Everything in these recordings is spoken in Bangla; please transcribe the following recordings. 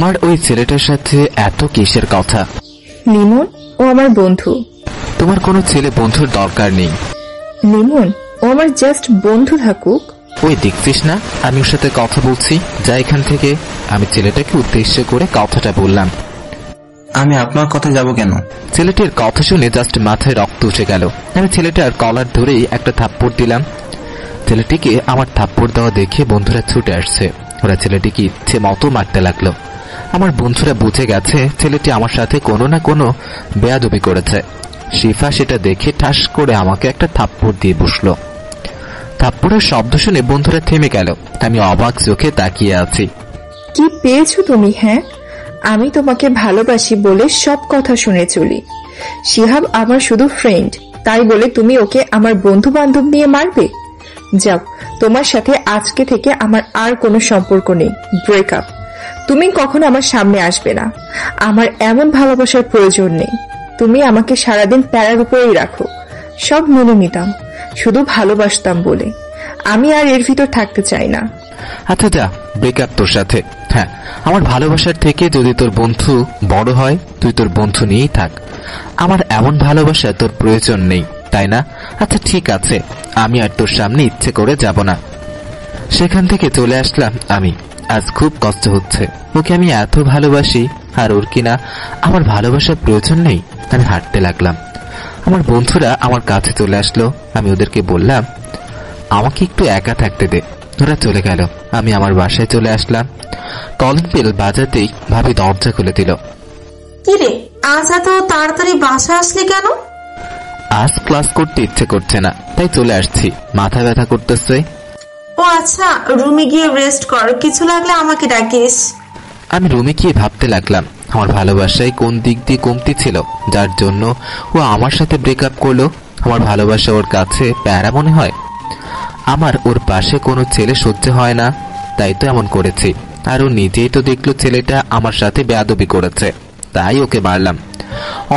তোমার ওই ছেলেটার সাথে এত কিসের কথা? লিমন, ও আমার বন্ধু। তোমার কোনো ছেলে বন্ধুর দরকার নেই। লিমন, ও আমার জাস্ট বন্ধু থাকুক। ওই দেখছিস না আমি ওর সাথে কথা বলছি, যা এখান থেকে। আমি ছেলেটাকে উদ্দেশ্য করে কথাটা বললাম। আমি আপনার কথা যাব কেন? ছেলেটির কথা শুনে জাস্ট মাথায় রক্ত উঠে গেল। আমি ছেলেটার কলার ধরেই একটা থাপ্পড় দিলাম। ছেলেটিকে আমার থাপ্পড় দেওয়া দেখে বন্ধুরা ছুটে আসছে। ওরা ছেলেটিকে ইচ্ছে মতো মারতে লাগলো। আমার বন্ধুরা বুঝে গেছে ছেলেটি আমার সাথে কোনো না কোনো বেয়াদবি করেছে। শিফা সেটা দেখে ঠাস করে আমাকে একটা থাপ্পড় দিয়ে বসলো। থাপ্পড়ের শব্দ শুনে বন্ধুরা থেমে গেল। আমি অবাক চোখে তাকিয়ে আছি। কি পেয়েছো তুমি? হ্যাঁ, আমি তোমাকে ভালোবাসি বলে সব কথা শুনে চলি। শিহাব আমার শুধু ফ্রেন্ড, তাই বলে তুমি ওকে আমার বন্ধু বান্ধব নিয়ে মারবে? যাও, তোমার সাথে আজকে থেকে আমার আর কোনো সম্পর্ক নেই। ব্রেকআপ। তুমি কখনো আমার সামনে আসবে না। আমার এমন ভালোবাসার প্রয়োজন নেই। তুমি আমাকে সারাদিন প্যারার উপরেই রাখো। সব মেনে নিতাম, শুধু ভালোবাসতাম বলে। আমি আর এর ভিতর থাকতে চাই না। আচ্ছা যা, ব্রেকআপ তোর সাথে। হ্যাঁ, আমার ভালোবাসার থেকে যদি তোর বন্ধু বড় হয়, তুই তোর বন্ধু নিয়েই থাক। আমার এমন ভালোবাসা তোর প্রয়োজন নেই, তাই না? আচ্ছা ঠিক আছে, আমি আর তোর সামনে ইচ্ছে করে যাব না। সেখান থেকে চলে আসলাম আমি। আজ খুব কষ্ট হচ্ছে। ওকে আমি এত ভালোবাসি, আর ওর কিনা আমার ভালোবাসার প্রয়োজন নেই। আমি হাঁটতে লাগলাম। আমার বন্ধুরা আমার কাছে চলে আসলো। আমি ওদেরকে বললাম, আমাকে একটু একা থাকতে দে। ওরা চলে গেল। আমি আমার বাসায় চলে আসলাম। কলিং বেল বাজাতেই ভাবি দরজা খুলে দিল। কিরে, আজ এত তাড়াতাড়ি বাসা আসলি কেন? আজ ক্লাস করতে ইচ্ছে করছে না, তাই চলে আসছি। মাথা ব্যথা করতেছে। ও আচ্ছা, রুমে গিয়ে রেস্ট কর, কিছু লাগলে আমাকে ডাকিস। আমি রুমে গিয়ে ভাবতে লাগলাম, আমার ভালোবাসায় কোন দিক দিয়ে কমতি ছিল যার জন্য ও আমার সাথে ব্রেকআপ করলো। আমার ভালোবাসা ওর কাছে প্যারা মনে হয়। আমার ওর পাশে কোনো ছেলে সহ্য হয় না, তাই তো এমন করেছি। আর ও নিজেই তো দেখলো ছেলেটা আমার সাথে বেয়াদবি করেছে, তাই ওকে মারলাম।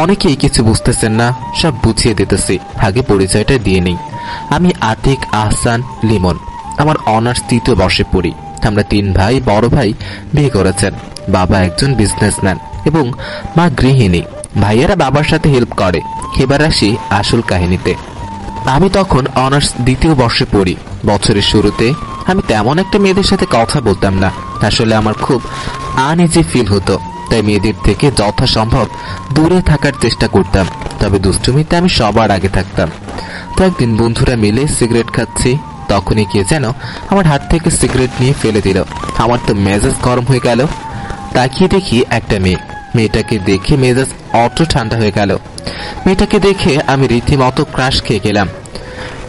অনেকেই কিছু বুঝতেছেন না, সব বুঝিয়ে দিতেছি। আগে পরিচয়টা দিয়ে নেই। আমি আতিক আহসান লিমন। আমার অনার্স 3য় বর্ষে পড়ি। আমরা 3 ভাই। বড় ভাই বিয়ে করেছেন। বাবা একজন বিজনেসম্যান এবং মা গৃহিণী। ভাইয়েরা বাবার সাথে হেল্প করে। এবার আসি আসল কাহিনীতে। আমি তখন অনার্স 2য় বর্ষে পড়ি। বছরের শুরুতে আমি তেমন একটা মেয়েদের সাথে কথা বলতাম না। আসলে আমার খুব আনইজি ফিল হতো, তাই মেয়েদের থেকে যথাসম্ভব দূরে থাকার চেষ্টা করতাম। তবে দুষ্টুমিতে আমি সবার আগে থাকতাম। তো একদিন বন্ধুরা মিলে সিগারেট খাচ্ছি, তখনই কে যেন আমার হাত থেকে সিগারেট নিয়ে ফেলে দিল। আমার তো মেজাজ গরম হয়ে গেল। তাকিয়ে দেখি একটা মেয়ে। মেয়েটাকে দেখে মেজাজ অটো ঠান্ডা হয়ে গেল। মেয়েটাকে দেখে আমি রীতিমতো ক্রাশ খেয়ে গেলাম।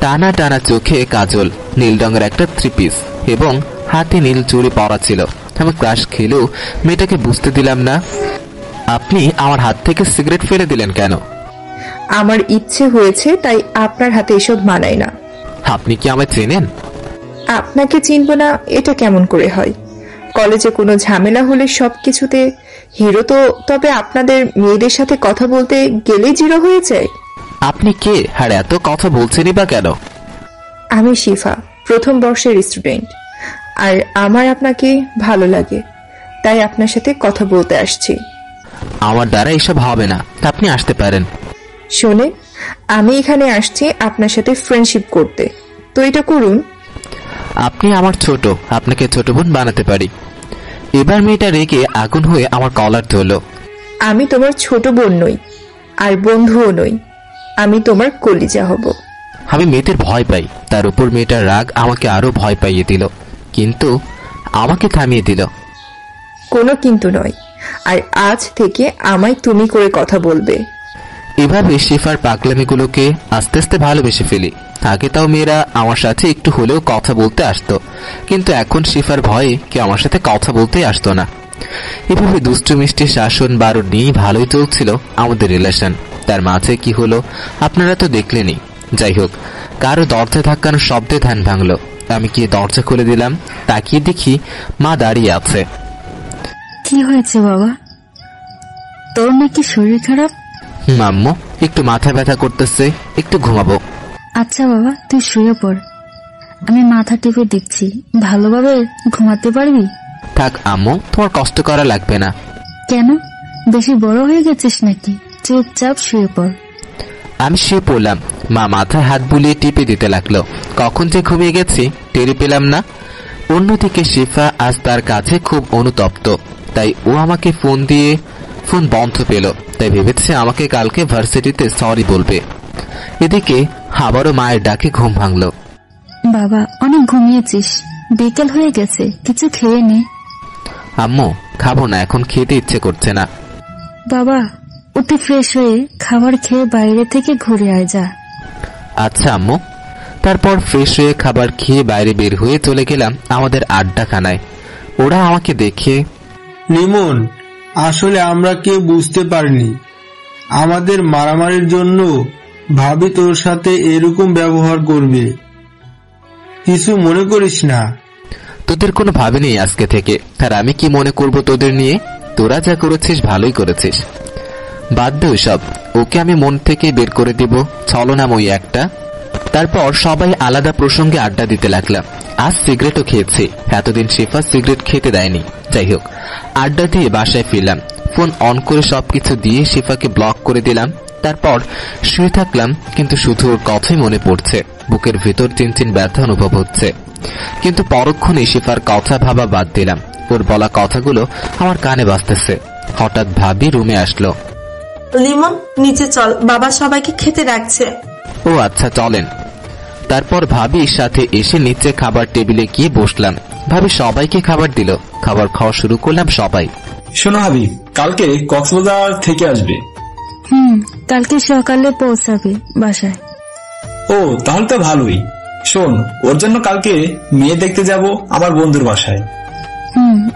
টানা টানা চোখে কাজল, নীল রঙের একটা 3 পিস এবং হাতে নীল চুড়ি পরা ছিল। আমি ক্রাশ খেলেও মেয়েটাকে বুঝতে দিলাম না। আপনি আমার হাত থেকে সিগারেট ফেলে দিলেন কেন? আমার ইচ্ছে হয়েছে, তাই আপনার হাতে এসব মানায় না। আপনি কি আমায় চেনেন? আপনাকে চিনব না এটা কেমন করে হয়? কলেজে কোনো ঝামেলা হলে সবকিছুতে হিরো তো, তবে আপনাদের মেয়েদের সাথে কথা বলতে গেলেই জিরো হয়ে যায়। আপনি কে আর এত কথা বলছেনই বা কেন? আমি শিফা, 1ম বর্ষের স্টুডেন্ট। আর আমার আপনাকে ভালো লাগে, তাই আপনার সাথে কথা বলতে আসছি। আমার দ্বারা এসব হবে না, আপনি আসতে পারেন। শোনেন, আমি এখানে আসছি আপনার সাথে ফ্রেন্ডশিপ করতে, তো এটা করুন। আপনি আমার ছোট, আপনাকে ছোট বোন বানাতে পারি। এবার মেয়েটা রেগে আগুন হয়ে আমার কলার ধরল। আমি তোমার ছোট বোন নই, আর বন্ধুও নই। আমি তোমার কলিজা হব। আমি মেয়েদের ভয় পাই, তার উপর মেয়েটার রাগ আমাকে আরো ভয় পাইয়ে দিল, কিন্তু আমাকে থামিয়ে দিল। কোনো কিন্তু নয়, আর আজ থেকে আমায় তুমি করে কথা বলবে। এভাবে শিফার পাগলামিগুলোকে আস্তে আস্তে ভালোবেসে ফেলি। আগে তাও মেয়েরা আমার সাথে একটু হলেও কথা বলতে আসতো, কিন্তু এখন শিফার ভয়ে কেউ আমার সাথে কথা বলতেই আসতো না। এভাবে দুষ্টু মিষ্টি শাসন বারো নিয়ে ভালোই চলছিল আমাদের রিলেশন। তার মাঝে কি হলো আপনারা তো দেখলেনই। যাই হোক, কারো দরজা ধাক্কানোর শব্দে ধ্যান ভাঙলো। আমি কি দরজা খুলে দিলাম, তাকিয়ে দেখি মা দাঁড়িয়ে আছে। কি হয়েছে বাবা, তোর নাকি শরীর খারাপ? আম্মু, একটু মাথা ব্যথা করতেছে, একটু ঘুমাবো। আচ্ছা বাবা, তুই শুয়ে পড়, আমি মাথা টিপে দেখছি, ভালোভাবে ঘুমাতে পারবি? থাক আম্মু, তোমার কষ্ট করা লাগবে না। কেন, বেশি বড় হয়ে গেছিস নাকি? চুপচাপ শুয়ে পড়। আমি শুয়ে পড়লাম। মা মাথায় হাত বুলিয়ে টিপে দিতে লাগলো। কখন যে ঘুমিয়ে গেছি টেরি পেলাম না। অন্যদিকে শিফা আজ তার কাছে খুব অনুতপ্ত, তাই ও আমাকে ফোন বন্ধ পেল, তাই ভেবেছে আমাকে কালকে ভার্সিটিতে সরি বলবে। এদিকে আবারও মায়ের ডাকে ঘুম ভাঙল। বাবা, অনেক ঘুমিয়েছিস, বিকেল হয়ে গেছে, কিছু খেয়ে নে। আম্মু, খাবো না, এখন খেতে ইচ্ছে করছে না। বাবা, উঠে ফ্রেশ হয়ে খাবার খেয়ে বাইরে থেকে ঘুরে আয় যা। আচ্ছা আম্মু। তারপর ফ্রেশ হয়ে খাবার খেয়ে বাইরে বের হয়ে চলে গেলাম আমাদের আড্ডাখানায়। ওরা আমাকে দেখে, লিমন, আসলে আমরা কেউ বুঝতে পারিনি আমাদের মারামারির জন্য ভাবি তোর সাথে এরকম ব্যবহার করবে, কিছু মনে করিস না। তোদের কোনো ভাবে নেই আজকে থেকে, আর আমি কি মনে করব তোদের নিয়ে? তোরা যা করেছিস ভালোই করেছিস। বাদ দে সব, ওকে আমি মন থেকে বের করে দিব, ছলনাময়ী একটা। তারপর সবাই আলাদা প্রসঙ্গে আড্ডা দিতে লাগলাম। আজ সিগারেটও খেয়েছি, এতদিন শিফা সিগারেট খেতে দেয়নি। যাই হোক, আড্ডা দিয়ে বাসায় ফিরলাম। ফোন অন করে সবকিছু দিয়ে শিফাকে ব্লক করে দিলাম। তারপর শুয়ে থাকলাম, কিন্তু শুধু ওর কথাই মনে পড়ছে। বুকের ভিতর চিনচিন ব্যথা অনুভব হচ্ছে, কিন্তু পরক্ষণে শিফার কথা ভাবা বাদ দিলাম। ওর বলা কথাগুলো আমার কানে বাজতেছে। হঠাৎ ভাবি রুমে আসলো। লিমন, নিচে চল, বাবা সবাইকে খেতে ডাকছে। ও আচ্ছা, চলেন। তারপর ভাবির সাথে এসে নিচে খাবার টেবিলে গিয়ে বসলাম। ভাবি সবাইকে খাবার দিল। খাবার খাওয়া শুরু করলাম সবাই। শোনো হাবিব, কালকে কক্সবাজার থেকে আসবে। কালকে সকালে পৌঁছাবে বাসায়। ও, তাহলে তো ভালোই। শোন, ওর জন্য কালকে মেয়ে দেখতে যাব আমার বন্ধুর বাসায়।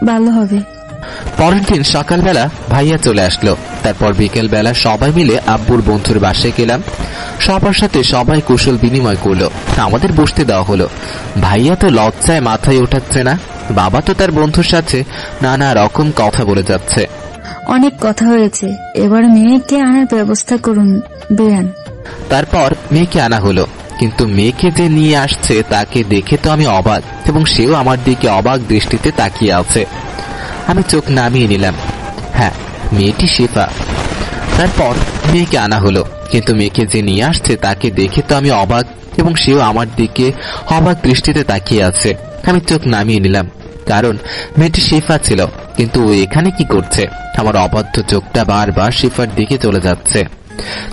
ভালো হবে। পরের দিন সকালবেলা ভাইয়া চলে আসলো। তারপর বিকেল বেলা সবাই মিলে আব্বুর বন্ধুর বাসায় গেলাম। সবার সাথে সবাই কুশল বিনিময় করলো। আমাদের বসতে দেওয়া হলো। ভাইয়া তো লজ্জায় মাথায় ওঠাচ্ছে না। বাবা তো তার বন্ধুর সাথে নানা রকম কথা বলে যাচ্ছে। অনেক কথা হয়েছে, এবার মেয়েকে আনার ব্যবস্থা করুন বেয়ান। তারপর মেয়েকে আনা হলো, কিন্তু মেয়েকে যে নিয়ে আসছে তাকে দেখে তো আমি অবাক, এবং সেও আমার দিকে অবাক দৃষ্টিতে তাকিয়ে আছে। আমি চোখ নামিয়ে নিলাম। হ্যাঁ, মেয়েটি শিফা। তারপর মেয়েকে আনা হলো, কিন্তু মেয়েকে যে নিয়ে আসছে তাকে দেখে তো আমি অবাক, এবং সেও আমার দিকে অবাক দৃষ্টিতে তাকিয়ে আছে। আমি চোখ নামিয়ে নিলাম, কারণ মেয়েটি শিফা ছিল, কিন্তু ও এখানে কি করছে? আমার অবাধ্য চোখটা বারবার শিফার দিকে চলে যাচ্ছে।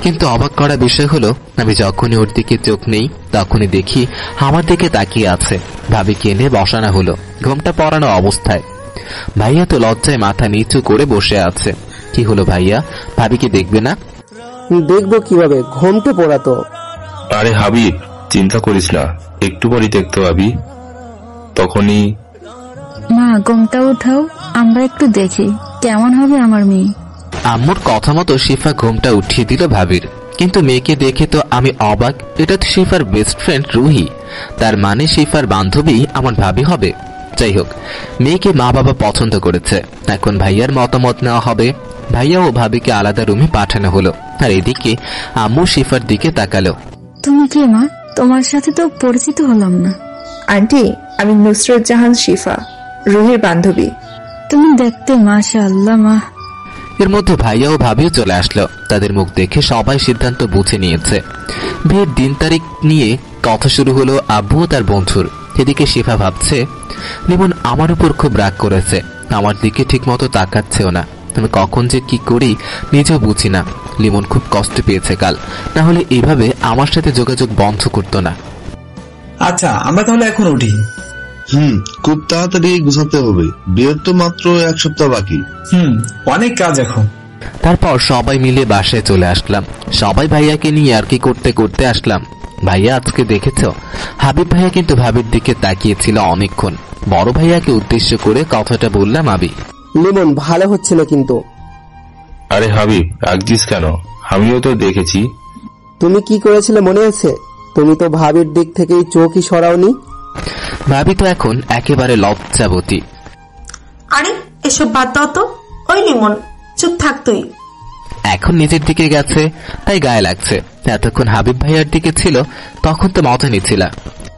কিন্তু অবাক করা বিষয় হলো, আমি যখনই ওর দিকে চোখ নেই তখনই দেখি আমার দিকে তাকিয়ে আছে। ভাবিকে এনে বসানো হলো ঘোমটা পরানো অবস্থায়। ভাইয়া তো লজ্জায় মাথা নিচু করে বসে আছে। কি হলো ভাইয়া, ভাবিকে দেখবে না? দেখবো কিভাবে, ঘোমটে পড়াতো। আরে হাবিব, চিন্তা করিস না, একটু পরই দেখতে পাবি। তখনই মা, ঘোমটা উঠাও, আমরা একটু দেখি কেমন হবে আমার মেয়ে। আম্মুর কথা মতো শিফা ঘোমটা উঠিয়ে দিল ভাবির। কিন্তু মেয়েকে দেখে তো আমি অবাক। এটা তো শিফার বেস্ট ফ্রেন্ড রুহি, তার মানে শিফার বান্ধবী আমার ভাবি হবে। যাই হোক, মেয়েকে মা বাবা পছন্দ করেছে, এখন ভাইয়ার মতামত নেওয়া হবে। ভাইয়া ও ভাবিকে আলাদা রুমে পাঠানো হলো। আর এদিকে আম্মু শিফার দিকে তাকালো। তুমি কে মা? তোমার সাথে তো পরিচিত হলাম না। আন্টি, আমি নুসরত জাহান শিফা, রুহির বান্ধবী। তুমি দেখতে মাশাআল্লাহ মা। এর মধ্যে ভাইয়া ও ভাবিও চলে আসলো। তাদের মুখ দেখে সবাই সিদ্ধান্ত বুঝে নিয়েছে। বিয়ের দিন তারিখ নিয়ে কথা শুরু হলো আব্বু ও তার বন্ধুর। এদিকে শিফা ভাবছে, লিমন আমার উপর খুব রাগ করেছে, আমার দিকে ঠিক মতো তাকাচ্ছেও না। আমি কখন যে কি করি নিজেও বুঝি না। লিমন খুব কষ্ট পেয়েছে কাল, না হলে এভাবে আমার সাথে যোগাযোগ বন্ধ করতো না। আচ্ছা, আমরা তাহলে এখন উঠি। খুব তাড়াতাড়ি গুছাতে হবে, বিয়ের তো মাত্র 1 সপ্তাহ বাকি। অনেক কাজ এখন। তারপর সবাই মিলে বাসায় চলে আসলাম। সবাই ভাইয়াকে নিয়ে আর কি করতে করতে আসলাম। ভাইয়া আজকে দেখেছ, হাবিব ভাইয়া কিন্তু ভাবির দিকে তাকিয়েছিল অনেকক্ষণ। বড় ভাইয়াকে উদ্দেশ্য করে কথাটা বললাম আমি। লিমন ভালো হচ্ছে না কিন্তু। আরে হাবিব, রাগছিস কেন? আমিও তো দেখেছি। তুমি কি করেছিলে মনে আছে? তুমি তো ভাবির দিক থেকেই চোখই সরাওনি। ভাবি তো এখন একেবারে লজ্জাবতী। আরে এসব বাদ দাও তো। ওই লিমন, চুপ থাক তুই। এখন নিজের দিকে গেছে, তাই গায়ে লাগছে। এতক্ষণ হাবিব ভাইয়ার দিকে ছিল, তখন তো মজা নিচ্ছিল।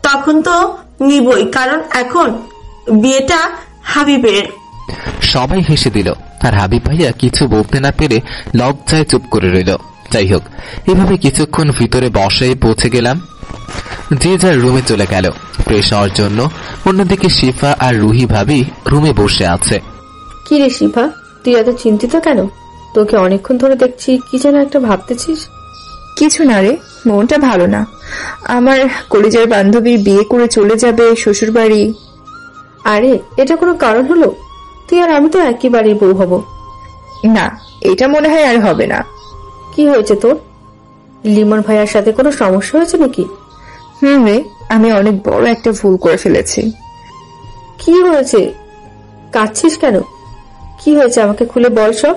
তখন তো নিবই, কারণ এখন বিয়েটা হাবিবের। সবাই হেসে দিল, আর হাবিব ভাইয়া কিছু বলতে না পেরে লজ্জায় চুপ করে রইল। যাই হোক, এভাবে কিছুক্ষণ ভিতরে বসায় পৌঁছে গেলাম। যে যার রুমে চলে গেল ফ্রেশ হওয়ার জন্য। অন্যদিকে শিফা আর রুহি ভাবি রুমে বসে আছে। কি রে শিফা, তুই এত চিন্তিত কেন? তোকে অনেকক্ষণ ধরে দেখছি কি যেন একটা ভাবতেছিস। কিছু না রে, মনটা ভালো না। আমার কলেজের বান্ধবীর বিয়ে করে চলে যাবে শ্বশুর বাড়ি। আরে এটা কোনো কারণ হলো? তুই আর আমি তো একই বাড়ির বউ হব। না, এটা মনে হয় আর হবে না। কি হয়েছে তোর? লিমন ভাইয়ার সাথে কোনো সমস্যা হয়েছে নাকি? রে, আমি অনেক বড় একটা ভুল করে ফেলেছি। কি হয়েছে? কাঁদছিস কেন? কি হয়েছে আমাকে খুলে বল সব।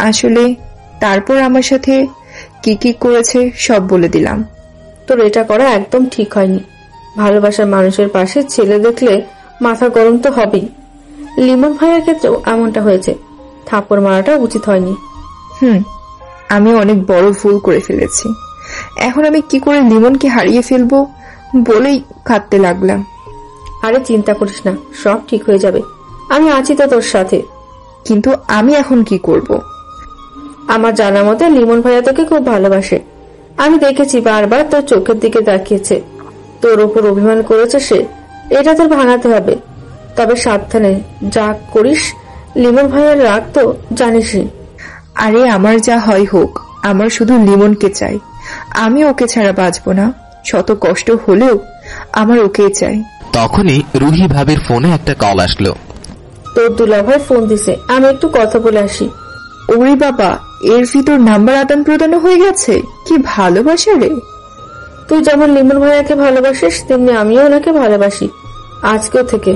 আসলে তারপর আমার সাথে কি কি করেছে সব বলে দিলাম। তোর এটা করা একদম ঠিক হয়নি। ভালোবাসার মানুষের পাশে ছেলে দেখলে মাথা গরম তো হবেই। লিমন ভাইয়ের ক্ষেত্রেও এমনটা হয়েছে। থাপ্পড় মারাটা উচিত হয়নি। আমি অনেক বড় ভুল করে ফেলেছি। এখন আমি কি করে লিমনকে হারিয়ে ফেলবো বলেই কাঁদতে লাগলাম। আরে চিন্তা করিস না, সব ঠিক হয়ে যাবে। আমি আছি তো তোর সাথে। কিন্তু আমি এখন কি করব? আমার জানা মতে লিমন ভাইয়া তোকে খুব ভালোবাসে। আমি দেখেছি বারবার তোর চোখের দিকে তাকিয়েছে। তোর ওপর অভিমান করেছে সে, এটা তোর ভাঙাতে হবে। তবে সাবধানে, যা করিস লিমন ভাইয়ার রাগ তো জানিসই। আরে আমার যা হয় হোক, আমার শুধু লিমনকে চাই। আমি ওকে ছাড়া বাঁচবো না। শত কষ্ট হলেও আমার ওকেই চাই। তখনই রুহি ভাবির ফোনে একটা কল আসলো। তোর দুলাভাই ফোন দিছে, আমি একটু কথা বলে আসি। ওরে বাবা, এর ভিতর নাম্বার আদান প্রদান হয়ে গেছে। কি ভালোবাসা রে! তুই যেমন লিমন ভাইয়াকে ভালোবাসিস তেমনি আমিও ওনাকে ভালোবাসি, আজকেও থেকে।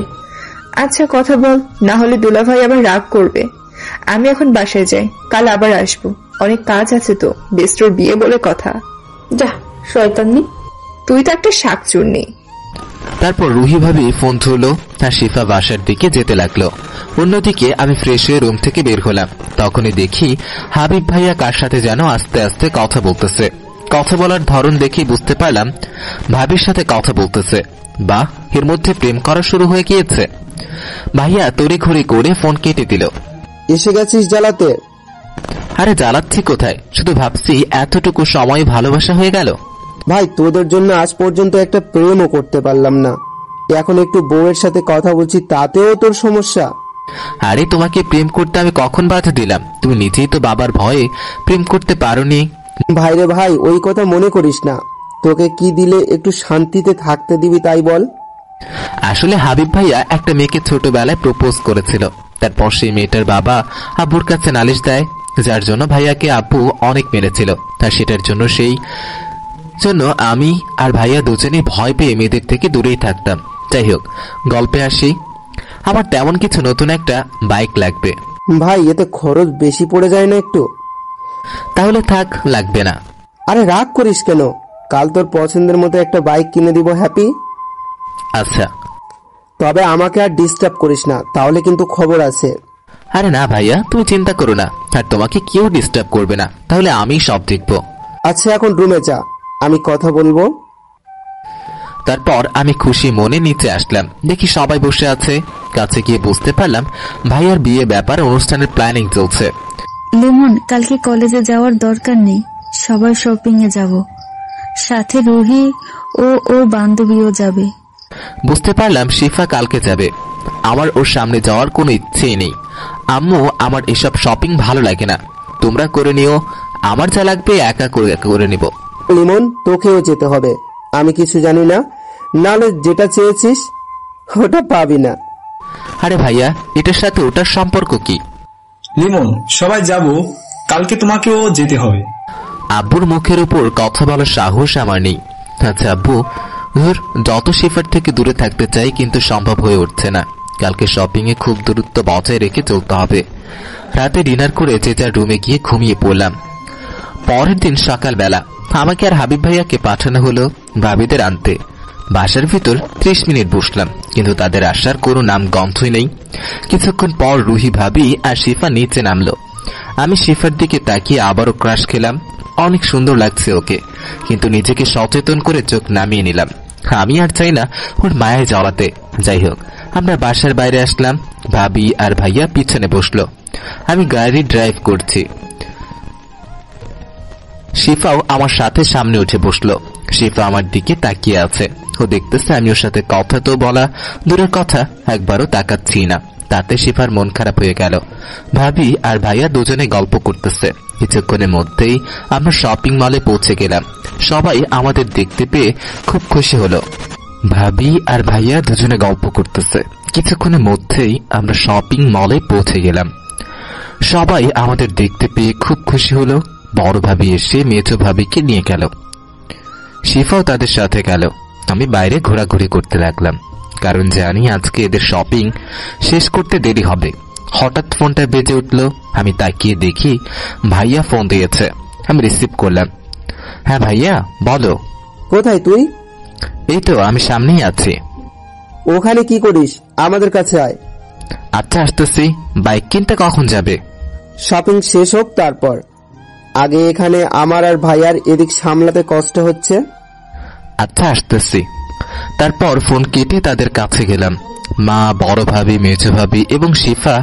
আচ্ছা কথা বল, না হলে দুলাভাই আবার রাগ করবে। আমি এখন বাসায় যাই, কাল আবার আসবো। অনেক কাজ আছে তো, বেস্টর বিয়ে বলে কথা। যা শয়তান্নি, তুই তো একটা শাকচুন্নি। তারপর রুহি ভাবি ফোন ধরলো, আর শিফা বাসার দিকে যেতে লাগলো। অন্যদিকে আমি ফ্রেশ হয়ে রুম থেকে বের হলাম। তখনই দেখি হাবিব ভাইয়া কার সাথে যেন আস্তে আস্তে কথা বলতেছে। কথা বলার ধরন দেখে বুঝতে পারলাম ভাবির সাথে কথা বলতেছে। বাহ, এর মধ্যে প্রেম করা শুরু হয়ে গিয়েছে। ভাইয়া তড়িঘড়ি করে ফোন কেটে দিল। এসে গেছিস জ্বালাতে? আরে জ্বালাচ্ছি কোথায়, শুধু ভাবছি এতটুকু সময় ভালোবাসা হয়ে গেল। ভাই, তোদের জন্য আজ পর্যন্ত একটা প্রেমও করতে পারলাম না। এখন একটু বউয়ের সাথে কথা বলছি, তাতেও তোর সমস্যা? আরে তোমাকে প্রেম করতে আমি কখন বাধা দিলাম? তুমি নিজেই তো বাবার ভয়ে প্রেম করতে পারোনি। ভাইরে ভাই, ওই কথা মনে করিস না। তোকে কি দিলে একটু শান্তিতে থাকতে দিবি তাই বল। আসলে হাবিব ভাইয়া একটা মেয়েকে ছোটবেলায় প্রপোজ করেছিল। তারপর সেই মেয়েটার বাবা আব্বুর কাছে নালিশ দেয়, যার জন্য ভাইয়াকে আব্বু অনেক মেরেছিল। আর সেটার জন্য আমি আর ভাইয়া দুজনেই ভয় পেয়ে মেয়েদের থেকে দূরেই থাকতাম। যাই হোক, গল্পে আসি। আমার তেমন কিছু নতুন একটা বাইক লাগবে। ভাই, এতে খরচ বেশি পড়ে যায় না একটু? তাহলে থাক, লাগবে না। আরে রাগ করিস কেন? কাল তোর পছন্দের মতো একটা বাইক কিনে দিব। হ্যাপি? আচ্ছা, তবে আমাকে আর ডিস্টার্ব করিস না, তাহলে কিন্তু খবর আছে। আরে না ভাইয়া, তুমি চিন্তা করো না, আর তোমাকে কেউ ডিস্টার্ব করবে না। তাহলে আমি সব দেখবো। আচ্ছা, এখন রুমে যা, আমি কথা বলবো। তারপর আমি খুশি মনে নিচে আসলাম। দেখি সবাই বসে আছে। কাছে গিয়ে বুঝতে পারলাম ভাইয়ার বিয়ে ব্যাপারে অনুষ্ঠানের প্ল্যানিং চলছে। লিমন, কালকে কলেজে যাওয়ার দরকার নেই, সবাই শপিং এ যাব। সাথে রুহি ও ওর বান্ধবীও যাবে। বুঝতে পারলাম শিফা কালকে যাবে। আমার ওর সামনে যাওয়ার কোনো ইচ্ছেই নেই। আম্মু, আমার এসব শপিং ভালো লাগে না, তোমরা করে নিও। আমার যা লাগবে একা করে নিব। লিমন, তোকেও যেতে হবে। আমি কিছু জানি না, নাহলে যেটা চেয়েছিস ওটা পাবি না। আরে ভাইয়া, এটার সাথে ওটার সম্পর্ক কি? লিমন, সবাই যাব, কালকে তোমাকেও যেতে হবে। আব্বুর মুখের উপর কথা বলার সাহস আমার নেই। আচ্ছা আব্বু, যত শিফার থেকে দূরে থাকতে চাই, কিন্তু সম্ভব হয়ে উঠছে না। কালকে শপিং এ খুব দূরত্ব বজায় রেখে চলতে হবে। রাতে ডিনার করে যে যার রুমে গিয়ে ঘুমিয়ে পড়লাম। পরের দিন সকালবেলা আমাকে আর হাবিব ভাইয়াকে পাঠানো হলো ভাবিদের আনতে। বাসার ভিতর 30 মিনিট বসলাম, কিন্তু তাদের আসার কোনো নাম গন্ধই নেই। কিছুক্ষণ পর রুহি ভাবি আর শিফা নিচে নামলো। আমি শিফার দিকে তাকিয়ে আবারও ক্রাশ খেলাম। অনেক সুন্দর লাগছে ওকে, কিন্তু নিজেকে সচেতন করে চোখ নামিয়ে নিলাম। আমি আর চাই না ওর মায়ায় জড়াতে। যাই হোক, আমরা বাসার বাইরে আসলাম। ভাবি আর ভাইয়া পিছনে বসলো, আমি গাড়ি ড্রাইভ করছি। শিফাও আমার সাথে সামনে উঠে বসলো। শিফা আমার দিকে তাকিয়ে আছে, ও দেখতেছে আমি ওর সাথে কথা তো বলা দূরের কথা একবারও তাকাচ্ছি না। তাতে শিফার মন খারাপ হয়ে গেল। ভাবি আর ভাইয়া দুজনে গল্প করতেছে। কিছুক্ষণের মধ্যেই আমরা শপিং মলে পৌঁছে গেলাম। সবাই আমাদের দেখতে পেয়ে খুব খুশি হলো। ভাবি আর ভাইয়া দুজনে গল্প করতেছে। কিছুক্ষণের মধ্যেই আমরা শপিং মলে পৌঁছে গেলাম। সবাই আমাদের দেখতে পেয়ে খুব খুশি হলো। বড় ভাবি এসে মেজো ভাবিকে নিয়ে গেল, শিফাও তাদের সাথে গেল। আমি বাইরে ঘোরাঘুরি করতে লাগলাম, কারণ জানি আজকে এদের শপিং শেষ করতে দেরি হবে। হঠাৎ ফোনটা বেজে উঠল। আমি তাকিয়ে দেখি ভাইয়া ফোন দিয়েছে। আমি রিসিভ করলাম। হ্যাঁ ভাইয়া, বলো। কোথায় তুই? এই তো আমি সামনেই আছি। ওখানে কি করিস? আমাদের কাছে আয়। আচ্ছা আসতেছি। বাইক কিনতে কখন যাবে? শপিং শেষ হোক তারপর। আগে এখানে আমার আর ভাইয়ার এদিক সামলাতে কষ্ট হচ্ছে। আচ্ছা আসতেছি। তারপর ফোন কেটে তাদের কাছে গেলাম। মা, বড় ভাবি, মেজো ভাবি এবং শিফা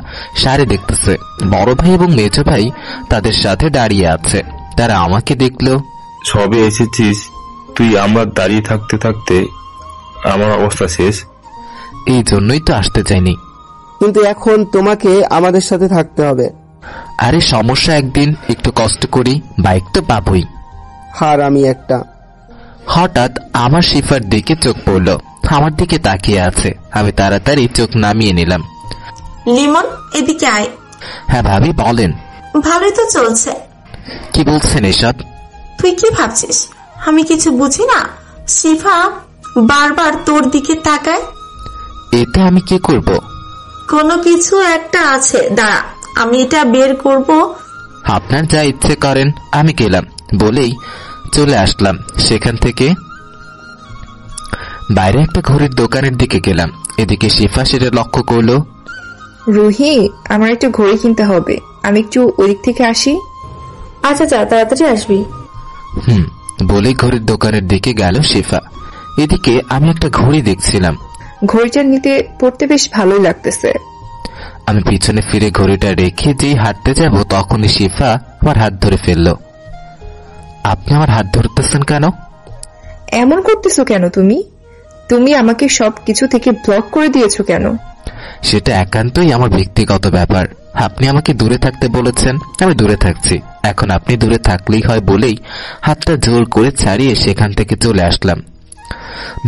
শাড়ি দেখতেছে। বড় ভাই এবং মেজো ভাই তাদের সাথে দাঁড়িয়ে আছে। তারা আমাকে দেখলো। সবে এসেছিস তুই? আমরা দাঁড়িয়ে থাকতে থাকতে আমার অবস্থা শেষ। এই জন্যই তো আসতে চাইনি। কিন্তু এখন তোমাকে আমাদের সাথে থাকতে হবে। আরে সমস্যা, একদিন একটু কষ্ট করি, বাইক তো পাবই। হার আমি একটা। হঠাৎ আমার শিফার দিকে চোখ পড়লো, আমার দিকে তাকিয়ে আছে। আমি তাড়াতাড়ি চোখ নামিয়ে নিলাম। লিমন, এদিকে আয়। হ্যাঁ ভাবি, বলেন। ভালোই তো চলছে। কি বলছেন এসব? তুই কি ভাবছিস আমি কিছু বুঝি না? শিফা বারবার তোর দিকে তাকায়। এতে আমি কি করব? কোনো কিছু একটা আছে, দাঁড়া আমি এটা বের করব। আপনার যা ইচ্ছে করেন, আমি গেলাম বলেই চলে আসলাম। সেখান থেকে বাইরে একটা ঘড়ির দোকানের দিকে গেলাম। এদিকে শিফা সেটা লক্ষ্য করলো। রুহি, আমার একটা ঘড়ি কিনতে হবে, আমি একটু ওদিক থেকে আসি। আচ্ছা যা, তাড়াতাড়ি আসবি। বলেই ঘড়ির দোকানের দিকে গেল শিফা। এদিকে আমি একটা ঘড়ি দেখছিলাম। ঘড়িটা নিতে পড়তে বেশ ভালোই লাগতেছে। আমি পিছনে ফিরে ঘড়িটা রেখে যেই হাঁটতে যাব, তখনই শিফা আমার হাত ধরে ফেললো। আপনি আমার হাত ধরতেছেন কেন? এমন করতেছো কেন তুমি? তুমি আমাকে সবকিছু থেকে ব্লক করে দিয়েছো কেন? সেটা একান্তই আমার ব্যক্তিগত ব্যাপার। আপনি আমাকে দূরে থাকতে বলেছেন, আমি দূরে থাকছি। এখন আপনি দূরে থাকলেই হয় বলেই হাতটা জোর করে ছাড়িয়ে সেখান থেকে চলে আসলাম।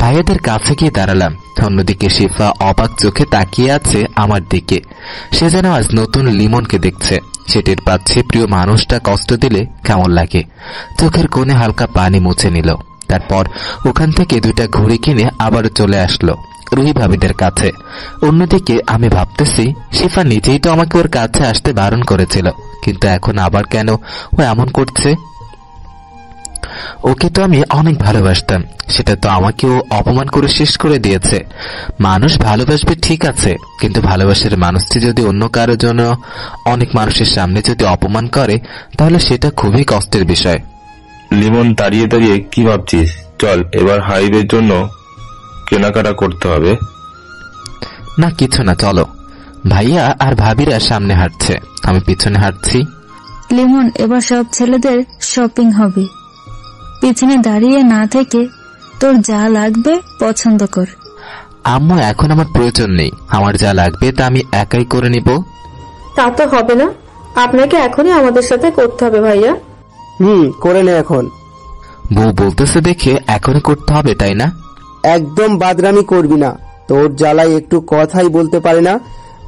ভাইয়াদের কাছে গিয়ে দাঁড়ালাম। অন্যদিকে শিফা অবাক চোখে তাকিয়ে আছে আমার দিকে। সে যেন আজ নতুন লিমনকে দেখছে। সে টের পাচ্ছে প্রিয় মানুষটা কষ্ট দিলে কেমন লাগে। চোখের কোণে হালকা পানি মুছে নিল। তারপর ওখান থেকে দুইটা ঘড়ি কিনে আবারও চলে আসলো রুহি ভাবিদের কাছে। অন্যদিকে আমি ভাবতেছি, শিফা নিজেই তো আমাকে ওর কাছে আসতে বারণ করেছিল, কিন্তু এখন আবার কেন ও এমন করছে? ওকে তো আমি অনেক ভালোবাসতাম, সেটা তো আমাকেও অপমান করে শেষ করে দিয়েছে। মানুষ ভালোবাসবে ঠিক আছে, কিন্তু ভালোবাসার মানুষটি যদি অন্য কারোর জন্য অনেক মানুষের সামনে যদি অপমান করে, তাহলে সেটা খুবই কষ্টের বিষয়। লিমন, দাঁড়িয়ে দাঁড়িয়ে কি ভাবছিস? চল এবার হাইওয়ের জন্য কেনাকাটা করতে হবে। না কিছু না, চলো। ভাইয়া আর ভাবিরা সামনে হাঁটছে, আমি পিছনে হাঁটছি। লিমন, এবার সব ছেলেদের শপিং হবে। পিছনে দাঁড়িয়ে না থেকে তোর যা লাগবে পছন্দ কর। আম্মু, এখন আমার প্রয়োজন নেই। আমার যা লাগবে তা আমি একাই করে নিব। তা তো হবে না, আপনাকে এখনই আমাদের সাথে করতে হবে ভাইয়া। করে নে এখন। বউ বলতেছে দেখে এখনই করতে হবে, তাই না? একদম বাদরামি করবি না। তোর জ্বালায় একটু কথাই বলতে পারে না,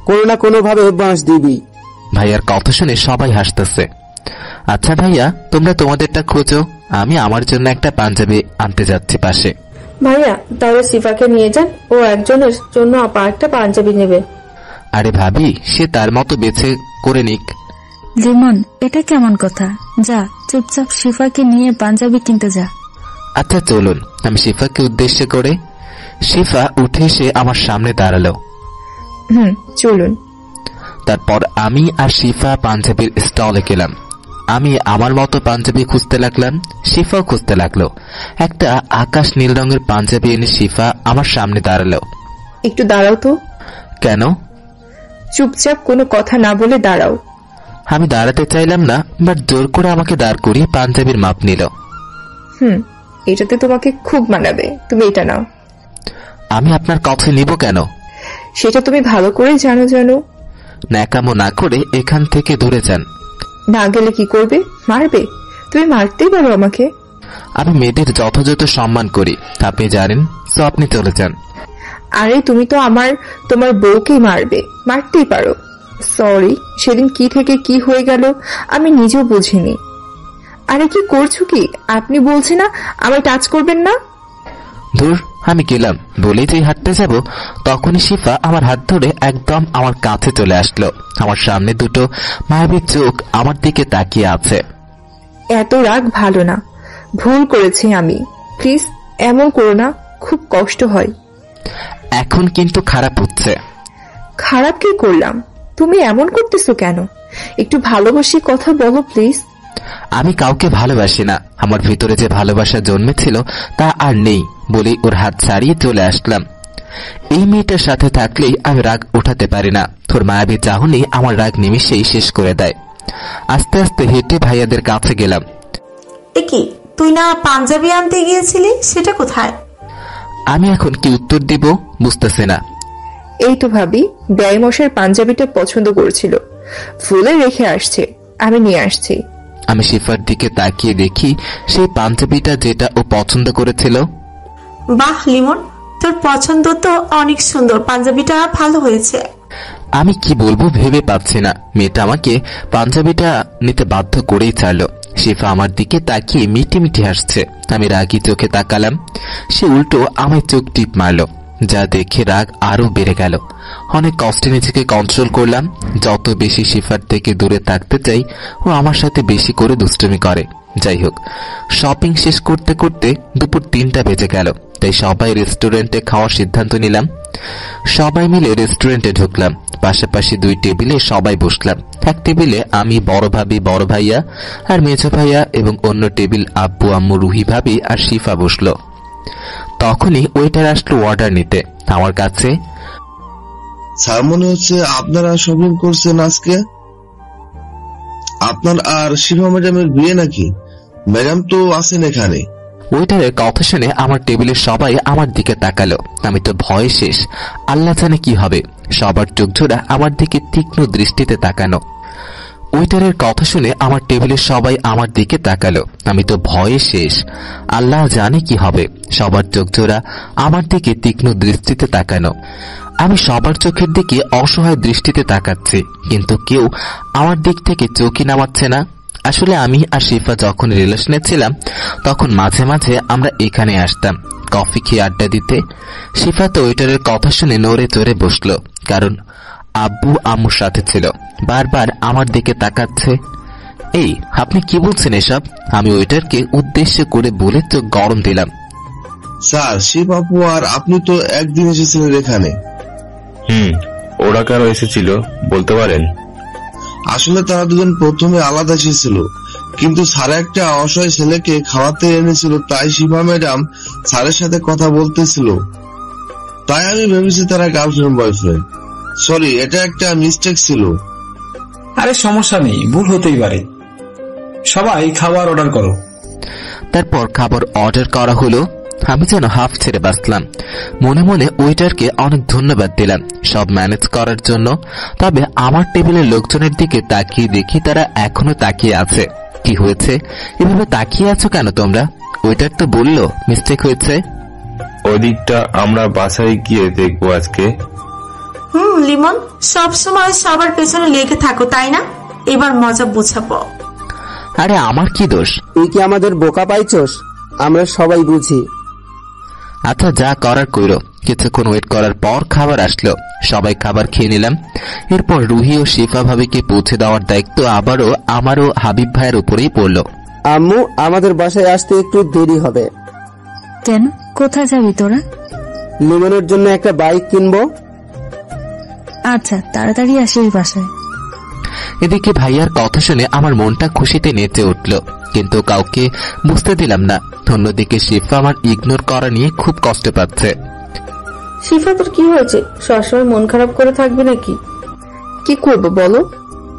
কোনো না কোনো ভাবে বাঁশ দিবি। ভাইয়ার কথা শুনে সবাই হাসতেছে। আচ্ছা ভাইয়া, তোমরা তোমাদেরটা খোঁজো, আমি আমার জন্য একটা পাঞ্জাবি আনতে যাচ্ছি পাশে। ভাইয়া তাহলে শিফাকে নিয়ে যান, ও একজনের জন্য আপা একটা পাঞ্জাবি নেবে। আরে ভাবি, সে তার মতো বেছে করে নিক। লিমন, এটা কেমন কথা? যা চুপচাপ শিফাকে নিয়ে পাঞ্জাবি কিনতে যা। আচ্ছা চলুন। আমি শিফাকে উদ্দেশ্য করে। শিফা উঠে এসে আমার সামনে দাঁড়ালো। চলুন। তারপর আমি আর শিফা পাঞ্জাবির স্টলে গেলাম। আমি আমার মতো পাঞ্জাবি খুঁজতে লাগলাম, শিফাও খুঁজতে লাগলো। একটা আকাশ নীল রঙের পাঞ্জাবি এনে শিফা আমার সামনে দাঁড়ালো। একটু দাঁড়াও তো। কেন? চুপচাপ কোনো কথা না বলে দাঁড়াও। আমি দাঁড়াতে চাইলাম না, বাট জোর করে আমাকে দাঁড় করিয়ে পাঞ্জাবির মাপ নিল। এটাতে তোমাকে খুব মানাবে, তুমি এটা নাও। আমি আপনার কাছে নিব কেন? সেটা তুমি ভালো করে জানো। ন্যাকামো না করে এখান থেকে দূরে যান। না গেলে কি করবে? মারবে? তুমি মারতেই পারো আমাকে। আমি মেয়েদের যথাযথ সম্মান করি, আপনি জানেন, তো আপনি চলে যান। আরে তুমি তো তোমার বউকেই মারতেই পারো। সরি, সেদিন কি থেকে কি হয়ে গেল আমি নিজেও বুঝিনি। আরে কি করছো কি? আপনি বলছি না আমায় টাচ করবেন না। ধুর, আমি গেলাম বলেই যে হাঁটতে যাব, তখনই শিফা আমার হাত ধরে একদম আমার কাছে চলে আসলো। আমার সামনে দুটো মায়াবী চোখ আমার দিকে তাকিয়ে আছে। এত রাগ ভালো না, ভুল করেছি আমি, প্লিজ এমন করো না, খুব কষ্ট হয়। এখন কিন্তু খারাপ হচ্ছে। খারাপ কি করলাম? তুমি এমন করতেছো কেন? একটু ভালোবাসি কথা বলো প্লিজ। আমি কাউকে ভালোবাসি না, আমার ভিতরে যে ভালোবাসা জন্মেছিল তা আর নেই বলেই ওর হাত ছাড়িয়ে চলে আসলাম। এই মেয়েটার সাথে থাকলেই আমি রাগ উঠাতে পারি না। তোর মায়াবী চাহনি আমার রাগ নিমিশেই শেষ করে দেয়। আস্তে আস্তে হেঁটে ভাইয়াদের কাছে গেলাম। কি তুই না পাঞ্জাবি আনতে গিয়েছিলি, সেটা কোথায়? আমি এখন কি উত্তর দিব বুঝতেছি না। এই তো ভাবি ব্যয়মশার পাঞ্জাবিটা পছন্দ করছিল, ফুলে রেখে আসছে, আমি নিয়ে আসছি। আমি শিফার দিকে তাকিয়ে দেখি সেই পাঞ্জাবিটা যেটা ও পছন্দ করেছিল। বাহ লিমন, তোর পছন্দ তো অনেক সুন্দর, পাঞ্জাবিটা ভালো হয়েছে। আমি কি বলবো ভেবে পাচ্ছি না। মেয়েটা আমাকে পাঞ্জাবিটা নিতে বাধ্য করেই ছাড়লো। শিফা আমার দিকে তাকিয়ে মিটি মিটি হাসছে। আমি রাগী চোখে তাকালাম, সে উল্টো আমায় চোখ টিপ মারলো, যা দেখে রাগ আরো বেড়ে গেল। অনেক কষ্টে নিজেকে কন্ট্রোল করলাম। যত বেশি শিফার থেকে দূরে থাকতে চাই, ও আমার সাথে বেশি করে দুষ্টুমি করে। যাই হোক, শপিং শেষ করতে করতে দুপুর 3টা বেজে গেল। তাই সবাই রেস্টুরেন্টে খাওয়ার সিদ্ধান্ত নিলাম। সবাই মিলে রেস্টুরেন্টে ঢুকলাম। পাশাপাশি 2 টেবিলে সবাই বসলাম। এক টেবিলে আমি, বড় ভাবি, বড় ভাইয়া আর মেজো ভাইয়া, এবং অন্য টেবিল আব্বু, আম্মু, রুহি ভাবি আর শিফা বসলো। তখনই ওয়েটার আসলো অর্ডার নিতে আমার কাছে। স্যার, মনে হচ্ছে আপনারা শপিং করছেন আজকে। আপনার আর শিফা ম্যাডামের বিয়ে নাকি? ম্যাডাম তো আছেন এখানে। ওয়েটারের কথা শুনে আমার টেবিলের সবাই আমার দিকে তাকালো। আমি তো ভয়ে শেষ, আল্লাহ জানে কি হবে। সবার চোখজোড়া আমার দিকে তীক্ষ্ণ দৃষ্টিতে তাকানো। ওয়েটারের কথা শুনে আমার টেবিলের সবাই আমার দিকে তাকালো। আমি তো ভয়ে শেষ, আল্লাহ জানে কি হবে। সবার চোখজোড়া আমার দিকে তীক্ষ্ণ দৃষ্টিতে তাকানো। আমি সবার চোখের দিকে অসহায় দৃষ্টিতে তাকাচ্ছি, কিন্তু কেউ আমার দিক থেকে চোখই নামাচ্ছে না। আসলে আমি আর শিফা যখন রিলেশনে ছিলাম, তখন মাঝে মাঝে আমরা এখানে আসতাম কফি খেয়ে আড্ডা দিতে। শিফা তো ওয়েটারের কথা শুনে নড়ে চড়ে বসলো, কারণ আব্বু আম্মুর সাথে ছিল। বারবার আমার দিকে তাকাচ্ছে। এই, আপনি কি বলছেন এসব? আমি ওয়েটারকে উদ্দেশ্য করে বলে তো গরম দিলাম। স্যার, শিব আপু আর আপনি তো একদিন এসেছিলেন এখানে। ওরা কেন এসেছিল বলতে পারেন? আসলে তারা দুজন প্রথমে আলাদা এসেছিল, কিন্তু স্যার একটা অসহায় ছেলেকে খাওয়াতে এনেছিল, তাই শিবা ম্যাডাম স্যারের সাথে কথা বলতেছিল। তাই আমি ভেবেছি তারা গার্লফ্রেন্ড বয়ফ্রেন্ড। সরি, এটা একটা মিস্টেক ছিল। আরে সমস্যা নেই, ভুল হতেই পারে। সবাই খাবার অর্ডার করো। তারপর খাবার অর্ডার করা হলো। আমি যেন হাফ ছেড়ে বাঁচলাম। মনে মনে ওয়েটারকে অনেক ধন্যবাদ দিলাম সব ম্যানেজ করার জন্য। তবে আমার টেবিলের লোকজনের দিকে তাকিয়ে দেখি তারা এখনো তাকিয়ে আছে। কি হয়েছে, এভাবে তাকিয়ে আছো কেন তোমরা? ওয়েটার তো বললো মিস্টেক হয়েছে। ওই দিকটা আমরা বাসায় গিয়ে দেখবো আজকে। লিমন, সব সময় সবার পেছনে লেগে থাকো তাই না? এবার মজা বুঝাবো। আরে আমার কি দোষ? তুই কি আমাদের বোকা পাইছস? আমরা সবাই বুঝি। আচ্ছা, যা করার কইরো। কিছুক্ষণ ওয়েট করার পর খাবার আসলো। সবাই খাবার খেয়ে নিলাম। এরপর রুহি ও শিফা ভাবিকে পৌঁছে দেওয়ার দায়িত্ব আবারও আমারও হাবিব ভাইয়ের উপরেই পড়লো। আম্মু, আমাদের বাসায় আসতে একটু দেরি হবে। কেন, কোথায় যাবি তোরা? লিমনের জন্য একটা বাইক কিনবো। আচ্ছা, তাড়াতাড়ি আসিস বাসায়। এদিকে ভাইয়ার কথা শুনে আমার মনটা খুশিতে নেচে উঠল, কিন্তু কাউকে বুঝতে দিলাম না। অন্যদিকে শিফা আমার ইগনোর করা নিয়ে খুব কষ্ট পাচ্ছে। শিফা, তোর কি হয়েছে? সবসময় মন খারাপ করে থাকবি নাকি? কি করবো বলো?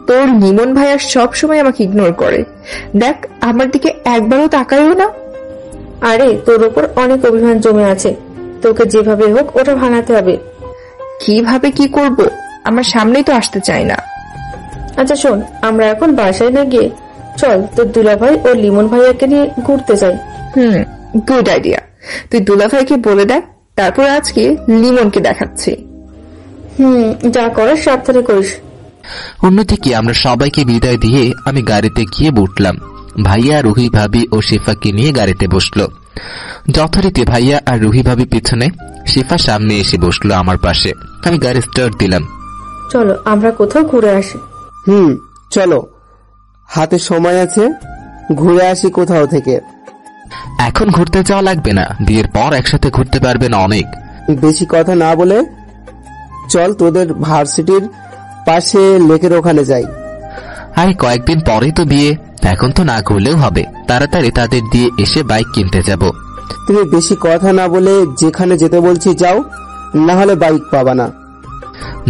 তোর লিমন ভাইয়া সব সময় আমাকে ইগনোর করে। দেখ, আমার দিকে একবারও তাকায়ও না। আরে, তোর ওপর অনেক অভিমান জমে আছে, তোকে যেভাবে হোক ওটা ভাঙাতে হবে। কিভাবে কি করব? আমার সামনেই তো আসতে চায় না। আচ্ছা শোন, আমরা এখন বাসায় না গিয়ে চল তোর দুলাভাই ও লিমন ভাইয়াকে নিয়ে ঘুরতে যাই। Good idea. তুই দুলাভাইকে বলে দেখ, তারপর আজকে লিমনকে দেখাচ্ছি। যা করার সাবধানে করিস। অন্যদিকে আমরা সবাইকে বিদায় দিয়ে আমি গাড়িতে গিয়ে বসলাম। ভাইয়া, রুহি ভাবি ও শিফাকে নিয়ে গাড়িতে বসলো। যথারীতি ভাইয়া আর রুহি ভাবি পিছনে, শিফা সামনে এসে বসলো আমার পাশে। আমি গাড়ি স্টার্ট দিলাম। চলো আমরা কোথাও ঘুরে আসি। চলো, হাতে সময় আছে, ঘুরে আসি কোথাও থেকে। এখন ঘুরতে যাওয়া লাগবে না, বিয়ের পর একসাথে ঘুরতে পারবেন অনেক। বেশি কথা না বলে চল তোদের ভার্সিটির পাশে লেকের ওখানে যাই। আরে কয়েকদিন পরেই তো বিয়ে, এখন তো না ঘুরলেও হবে। তাড়াতাড়ি তাদের দিয়ে এসে বাইক কিনতে যাব। তুমি বেশি কথা না বলে যেখানে যেতে বলছি যাও, না হলে বাইক পাবা না।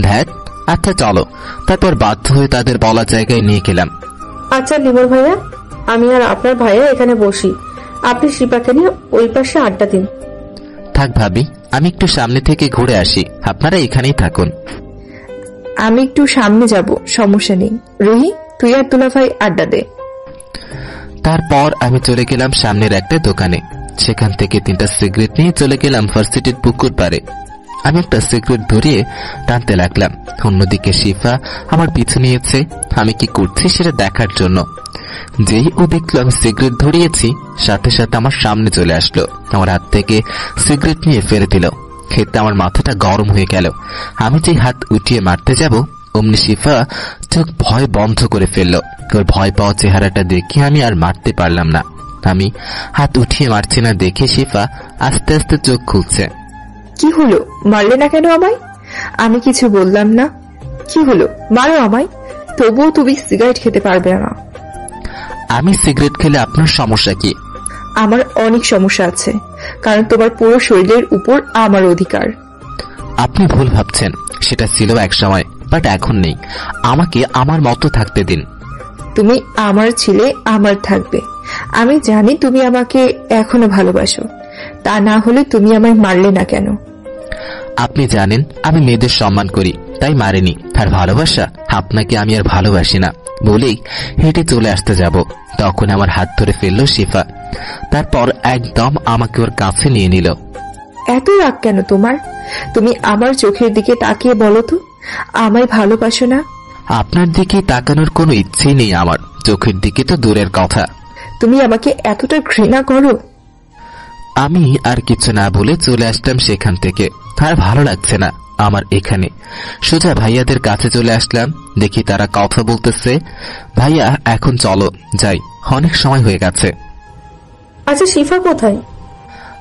ধ্যাত, আচ্ছা চলো। তারপর বাধ্য হয়ে তাদের বলা জায়গায় নিয়ে গেলাম। আচ্ছা লিমন ভাইয়া, আমি আর আপনার ভাইয়া এখানে বসি, আপনি শিপাকে নিয়ে ওই পাশে আড্ডা দিন। থাক ভাবি, আমি একটু সামনে থেকে ঘুরে আসি, আপনারা এখানেই থাকুন। আমি একটু সামনে যাব, সমস্যা নেই। রুহি, তুই আর দুলাভাই আড্ডা দে। তারপর আমি চলে গেলাম সামনের একটা দোকানে। সেখান থেকে 3টা সিগারেট নিয়ে চলে গেলাম ভার্সিটির পুকুর পাড়ে। আমি একটা সিগারেট ধরিয়ে টানতে লাগলাম। অন্যদিকে শিফা আমার পিছু নিয়েছে, আমি কি করছি সেটা দেখার জন্য। যেই ও দেখলো আমি সিগারেট ধরিয়েছি, সাথে সাথে আমার সামনে চলে আসলো, আমার হাত থেকে সিগারেট নিয়ে ফেলে দিল। খেতে আমার মাথাটা গরম হয়ে গেল। আমি যে হাত উঠিয়ে মারতে যাব, অমনি শিফা চোখ ভয় বন্ধ করে ফেললো। ওর ভয় পাওয়া চেহারাটা দেখে আমি আর মারতে পারলাম না। আমি হাত উঠিয়ে মারছি না দেখে শিফা আস্তে আস্তে চোখ খুলছে। কি হলো? মারলে না কেন আমায়? আমি কিছু বললাম না। কি হলো? মারো আমায়। তবুও তুমি সিগারেট খেতে পারবে না। আমি সিগারেট খেলে আপনার সমস্যা কি? আমার অনেক সমস্যা আছে, কারণ তোমার পুরো শরীরের উপর আমার অধিকার। আপনি ভুল ভাবছেন, সেটা ছিল এক সময়, বাট এখন নেই। আমাকে আমার মতো থাকতে দিন। তুমি আমার ছেলে, আমার থাকবে। আমি জানি তুমি আমাকে এখনো ভালোবাসো, তা না হলে তুমি আমায় মারলে না কেন? আপনি জানেন আমি মেয়েদের সম্মান করি, তাই মারিনি। আর ভালোবাসা, আপনাকে আমি আর ভালোবাসি না বলেই হেঁটে চলে আসতে যাব, তখন আমার হাত ধরে ফেললো শিফা। তারপর একদম আমাকে ওর কাছে নিয়ে নিল। এত রাগ কেন তোমার? তুমি আমার চোখের দিকে তাকিয়ে বলো তো, আমায় ভালোবাসো না? আপনার দিকে তাকানোর কোনো ইচ্ছেই নেই আমার, চোখের দিকে তো দূরের কথা। তুমি আমাকে এতটা ঘৃণা করো? আমি আর কিছু না বলে চলে আসলাম সেখান থেকে। আর ভালো লাগছে না আমার এখানে। সোজা ভাইয়াদের কাছে চলে আসলাম, দেখি তারা কথা বলতেছে। ভাইয়া, এখন চলো যাই, অনেক সময় হয়ে গেছে। আচ্ছা শিফা কোথায়?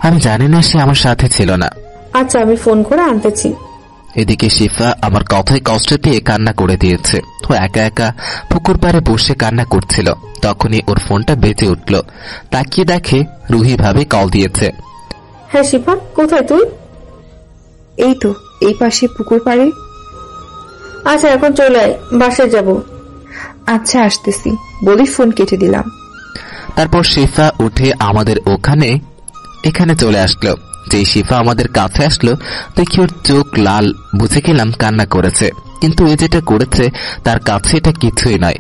আমি জানি না, সে আমার সাথে ছিল না। আচ্ছা, আমি ফোন করে আনতেছি। এদিকে শিফা আমার কথায় কষ্ট পেয়ে কান্না করে দিয়েছে। ও একা একা পুকুর পাড়ে বসে কান্না করছিল। তখনই ওর ফোনটা বেজে উঠল। তাকিয়ে দেখে রুহি ভাবি কল দিয়েছে। হ্যাঁ শিফা, কোথায় তুই? এই তো এই পাশে পুকুর পাড়ে। আচ্ছা এখন চলে আয়, বাসায় যাব। আচ্ছা আসতেছি বলি ফোন কেটে দিলাম। তারপর শিফা উঠে আমাদের এখানে চলে আসলো। যেই শিফা আমাদের কাছে আসলো, দেখি ওর চোখ লাল, বুঝে গেলাম কান্না করেছে। কিন্তু এ যেটা করেছে তার কাছে এটা কিছুই নয়।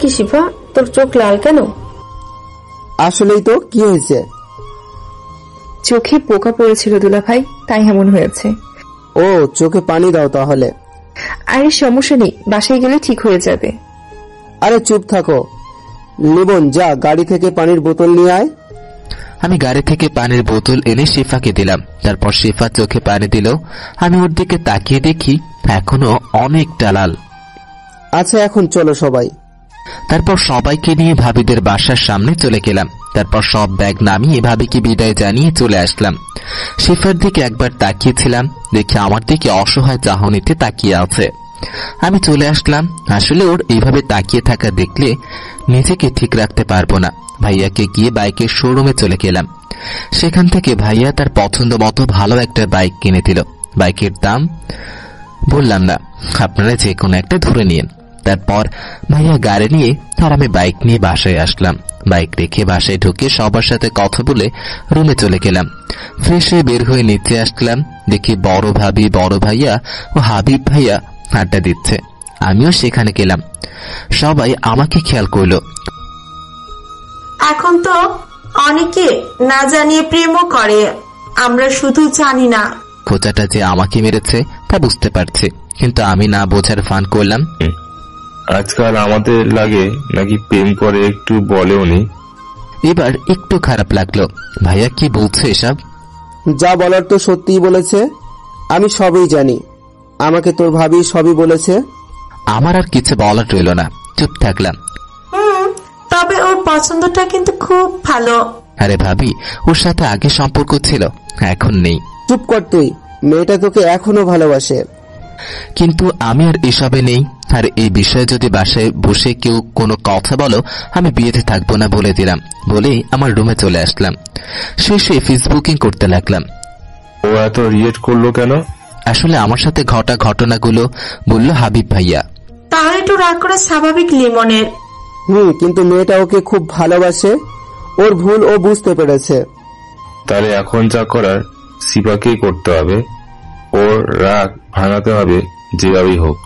কি শিফা, তোর চোখ লাল কেন? আসলেই তো, কি হয়েছে? চোখে পোকা পড়েছিল দুলাভাই, তাই এমন হয়েছে। ও, চোখে পানি দাও তাহলে। আরে সমস্যা নেই, বাসায় গেলে ঠিক হয়ে যাবে। আরে চুপ থাকো। লিমন, যা গাড়ি থেকে পানির বোতল নিয়ে আয়। আমি গাড়ি থেকে পানির বোতল এনে শিফাকে দিলাম। তারপর শিফা চোখে পানি দিল। আমি ওর দিকে তাকিয়ে দেখি এখনো অনেকটা লাল। আচ্ছা এখন চলো সবাই। তারপর সবাইকে নিয়ে ভাবিদের বাসার সামনে চলে গেলাম। তারপর সব ব্যাগ নামিয়ে ভাবিকে বিদায় জানিয়ে চলে আসলাম। শিফার দিকে একবার তাকিয়েছিলাম, দেখি আমার দিকে অসহায় চাহনিতে তাকিয়ে আছে। আমি চলে আসলাম। আসলে ওর এইভাবে তাকিয়ে থাকা দেখলে নিজেকে ঠিক রাখতে পারবো না। ভাইয়াকে গিয়ে বাইকের শোরুমে চলে গেলাম। সেখান থেকে ভাইয়া তার পছন্দ মতো ভালো একটা বাইক কিনে দিল। বাইকের দাম বললাম না, আপনারা যে কোনো একটা ধরে নিন। তারপর ভাইয়া গাড়ি নিয়ে আর আমি বাইক নিয়ে বাসায় আসলাম। বাইক রেখে বাসায় ঢুকে সবার সাথে কথা বলে রুমে চলে গেলাম। ফ্রেশ হয়ে বের হয়ে নিচে আসলাম। দেখি বড় ভাবি, বড় ভাইয়া ও হাবিব ভাইয়া আড্ডা দিচ্ছে। আমিও সেখানে গেলাম। সবাই আমাকে খেয়াল করলো। এখন তো অনেকে না জানিয়ে প্রেমও করে, আমরা শুধু জানি না। খোঁচাটা যে আমাকে মেরেছে তা বুঝতে পারছি, কিন্তু আমি না বোঝার ফান করলাম। আজকাল আমাদের লাগে নাকি প্রেম করে একটু বলেও নি। এবার একটু খারাপ লাগলো। ভাইয়া কি বলছে এসব? যা বলার তো সত্যিই বলেছে, আমি সবই জানি। আমাকে তোর ভাবি সবই বলেছে। আমার আর কিছু বলার রইল না, চুপ থাকলাম। তবে ওর পছন্দটা কিন্তু খুব ভালো। আরে ভাবি, ওর সাথে আগে সম্পর্ক ছিল, এখন নেই। চুপ কর তুই, মেয়েটা তোকে এখনো ভালোবাসে। কিন্তু আমি আর এসবে নেই। আর এই বিষয়ে যদি বাসায় বসে কেউ কোনো কথা বলো, আমি বিয়েতে থাকবো না বলে দিলাম। বলেই আমার রুমে চলে আসলাম। শেষে ফেসবুকিং করতে লাগলাম। ও এত রিয়েক্ট করলো কেন? আসলে আমার সাথে ঘটা ঘটনাগুলো বলল হাবিব ভাইয়া। তাহলে একটু রাগ করা স্বাভাবিক লিমনের। কিন্তু মেয়েটা ওকে খুব ভালোবাসে, ওর ভুল ও বুঝতে পেরেছে। তাহলে এখন যা করার শিবাকেই করতে হবে। ওর রাগ ভাঙাতে হবে যেভাবেই হোক।